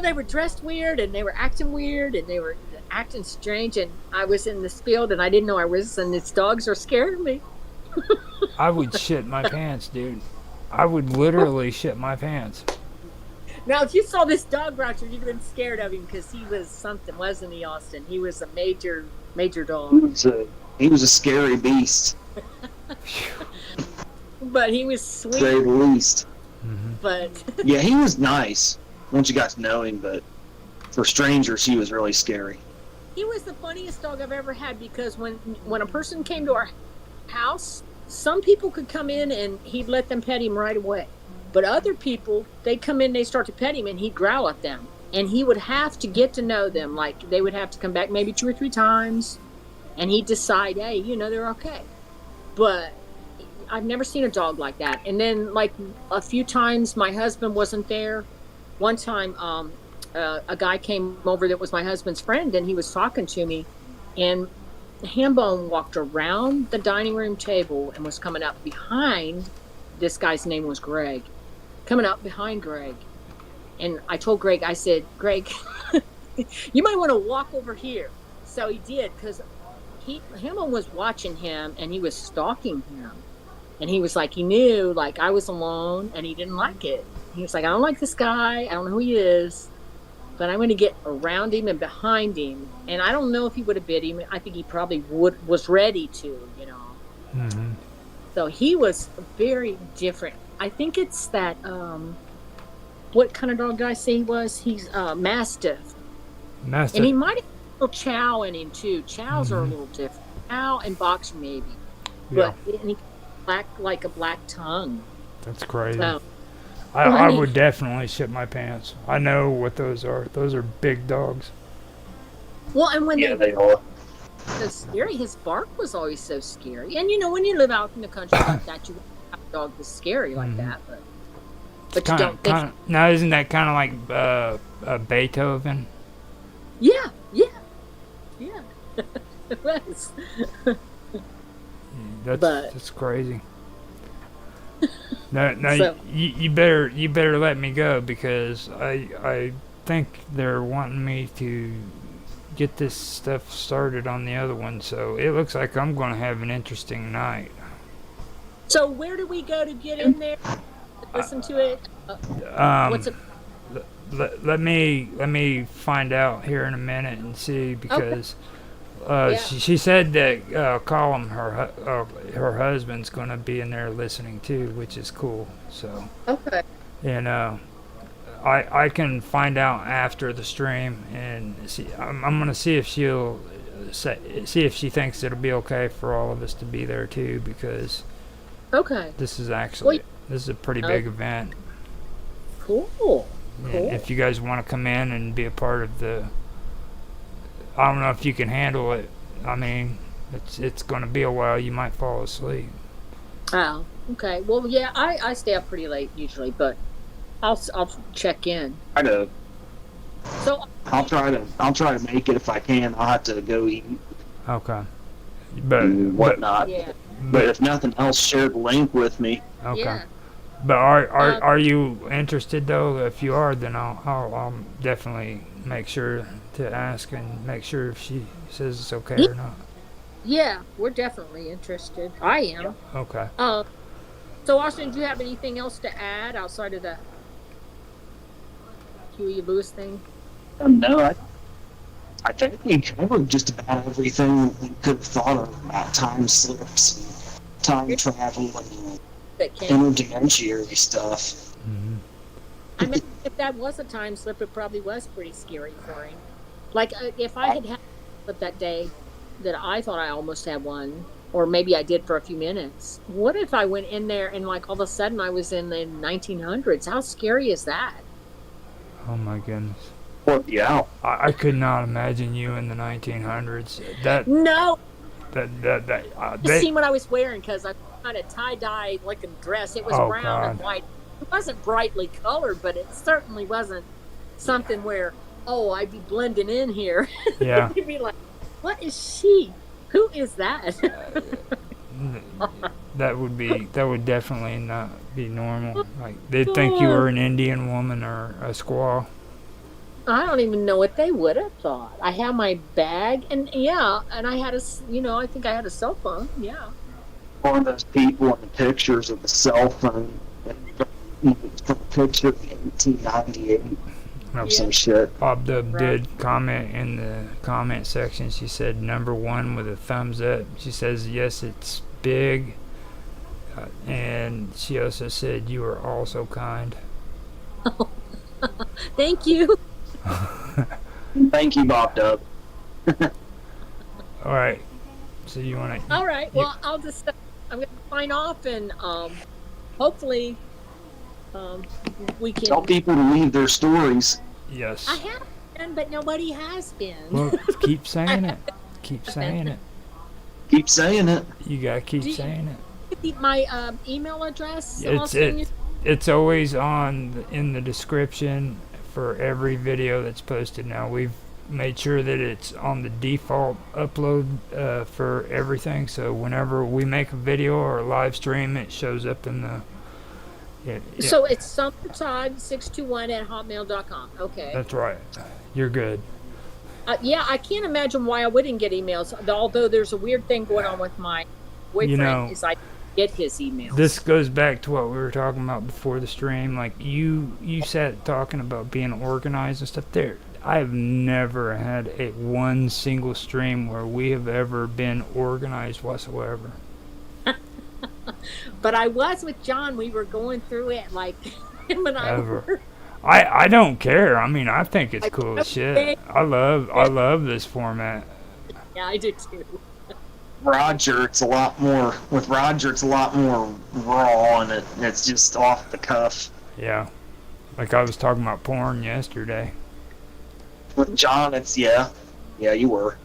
they were dressed weird and they were acting weird and they were acting strange, and I was in this field and I didn't know I was, and these dogs are scaring me. I would shit my pants, dude. I would literally shit my pants. Now, if you saw this dog, Roger, you'd have been scared of him because he was something, wasn't he, Austin? He was a major dog. He was a scary beast, But he was to say sweet. the least. Mm-hmm. But Yeah, he was nice once you got to know him, but for strangers, he was really scary. he was the funniest dog I've ever had, because when a person came to our house, some people could come in and he'd let them pet him right away. But other people, they'd come in, they start to pet him, and he'd growl at them. And he would have to get to know them. Like, they would have to come back maybe 2 or 3 times, and he'd decide, hey, they're okay. But I've never seen a dog like that. And then, like, a few times my husband wasn't there. One time, a guy came over that was my husband's friend, and he was talking to me. And Hambone walked around the dining room table and was coming up behind. This guy's name was Greg. Coming up behind Greg. And I told Greg, I said, Greg, you might want to walk over here. So he did, because Hambone was watching him and he was stalking him. And he was like, he knew, like, I was alone and he didn't like it. He was like, I don't like this guy. I don't know who he is. But I'm going to get around him and behind him. And I don't know if he would have bit him. I think he probably was ready to, you know. Mm-hmm. So he was very different. I think it's that, what kind of dog did I say he was? He's Mastiff. Mastiff. And he might have a little Chow in him, too. Chows are a little different. Chow and Boxer, maybe. Yeah. But and he like a black tongue. That's crazy. So, I would definitely shit my pants. I know what those are. Those are big dogs. well, and when Yeah, they are. so scary, his bark was always so scary. And you know, when you live out in the country like that, you have a dog that's scary like that. But you don't think. Now, isn't that kind of like Beethoven? Yeah. It was. That's crazy. No, So- you better let me go, because I think they're wanting me to get this stuff started on the other one. So it looks like I'm going to have an interesting night. So where do we go to get in there? Listen to it. What's it? Let me find out here in a minute and see, because Yeah. she said that Colin, her husband's going to be in there listening too, which is cool. So, Okay. and I can find out after the stream and see. I'm going to see if she'll see if she thinks it'll be okay for all of us to be there too, because Okay. this is actually this is a pretty big event. Cool. And if you guys want to come in and be a part of the, I don't know if you can handle it. I mean, it's going to be a while. You might fall asleep. Oh, okay. Well, yeah, I stay up pretty late usually, but I'll check in. So I'll try to make it if I can. I'll have to go eat Okay. But and whatnot. yeah, But if nothing else, share the link with me. okay. yeah. But are you interested though? If you are, then I'll definitely make sure to ask and make sure if she says it's okay or not. Yeah, we're definitely interested. I am. Okay. So Austin, do you have anything else to add outside of the Huey Lewis thing? No, I think we covered just about everything we could have thought of about time slips, and time travel, and That came. interdimensionary stuff. Hmm. I mean, if that was a time slip, it probably was pretty scary for him. Like, if I had a slip that day that I thought I almost had one, or maybe I did for a few minutes, what if I went in there and, like, all of a sudden I was in the 1900s? How scary is that? Oh my goodness. Well, yeah. I could not imagine you in the 1900s. No! They, Just seen what I was wearing, because I kind of tie-dye looking dress. It was Oh, brown and God. white. It wasn't brightly colored, but it certainly wasn't something where, oh, I'd be blending in here. yeah. You'd be like, what is she? Who is that? That would definitely not be normal. Like, they'd think you were an Indian woman or a squaw. I don't even know what they would have thought. I had my bag, and I had I think I had a cell phone. Yeah. One of those people in the pictures of the cell phone from a picture of 1898 or some shit. Bob Dub Right. did comment in the comment section. She said number 1 with a thumbs up. She says, yes, it's big. And she also said, you are also kind. Thank you. Thank you, Bob Dub. All right. So you want to... All right. Well, I'm going to sign off, and hopefully we can. Tell people to leave their stories. Yes. I have been, but nobody has been. Well, keep saying it. Keep saying it. Keep saying it. You got to keep Do you- saying it. My email address. It's always in the description for every video that's posted. Now made sure that it's on the default upload for everything. So whenever we make a video or a live stream, it shows up in the. Yeah, So it's summertod621@hotmail.com. Okay. that's right. You're good. Yeah, I can't imagine why I wouldn't get emails. Although there's a weird thing going on with my boyfriend, You know, is I get his emails. this goes back to what we were talking about before the stream. Like you sat talking about being organized and stuff. There, I have never had a one single stream where we have ever been organized whatsoever. But I was with John. We were going through it like him and I Ever. were. I don't care. I mean, I think it's cool as Okay. shit. I love this format. Yeah, I do too. Roger, it's a lot more raw, and it's just off the cuff. Yeah. Like I was talking about porn yesterday. With John, you were.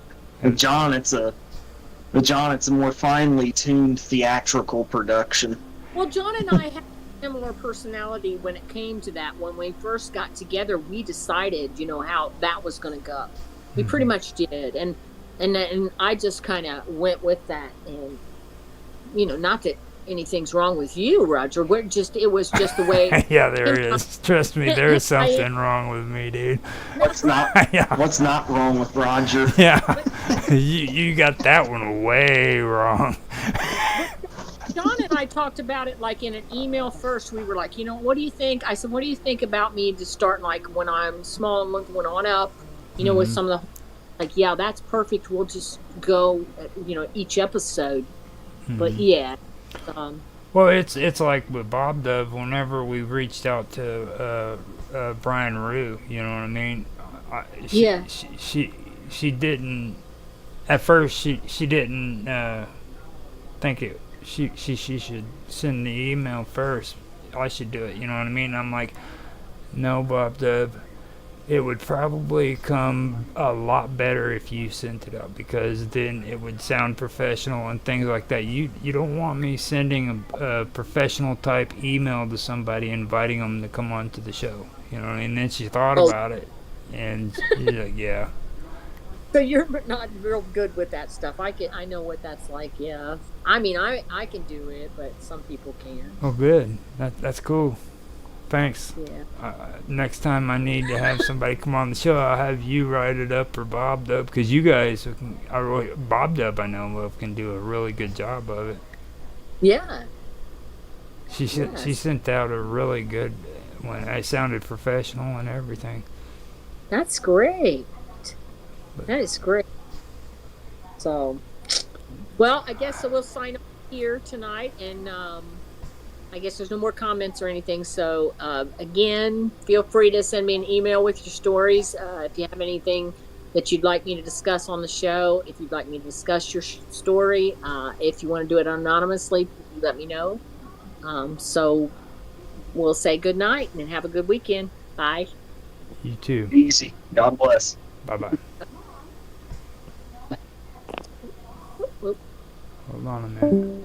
With John, it's a more finely tuned theatrical production. Well, John and I had a similar personality when it came to that. When we first got together, we decided, how that was going to go. We pretty much did, and I just kind of went with that. And not that anything's wrong with you, Roger. It was just the way. Yeah, there is. Trust me, there is something wrong with me, dude. What's not wrong with Roger? Yeah, you got that one way wrong. John and I talked about it like in an email first. We were like, what do you think? I said, what do you think about me just starting like when I'm small and going on up, with some of the, like, yeah, that's perfect. We'll just go, each episode. But yeah. Well, it's like with Bob Dove. Whenever we reached out to Brian Rue, you know what I mean? Yeah. She didn't. At first, she didn't think it. She should send the email first. I should do it. You know what I mean? I'm like, no, Bob Dove. It would probably come a lot better if you sent it up, because then it would sound professional and things like that. You don't want me sending a professional type email to somebody inviting them to come on to the show. You know what I mean? And then she thought about it, and she's like, yeah. So you're not real good with that stuff. I know what that's like. Yeah. I mean, I can do it, but some people can't. Oh, good. That's cool. Thanks. Yeah. Next time I need to have somebody come on the show, I'll have you write it up or Bob Dub, because you guys, Bob Dub I know of, can do a really good job of it. Yeah. She sent out a really good one. It sounded professional and everything. That's great. That is great. So, well, I guess we'll sign up here tonight, and I guess there's no more comments or anything. So, again, feel free to send me an email with your stories. If you have anything that you'd like me to discuss on the show, if you'd like me to discuss your story, if you want to do it anonymously, let me know. So, we'll say good night and have a good weekend. Bye. You too. Easy. God bless. Bye-bye. Hold on a minute.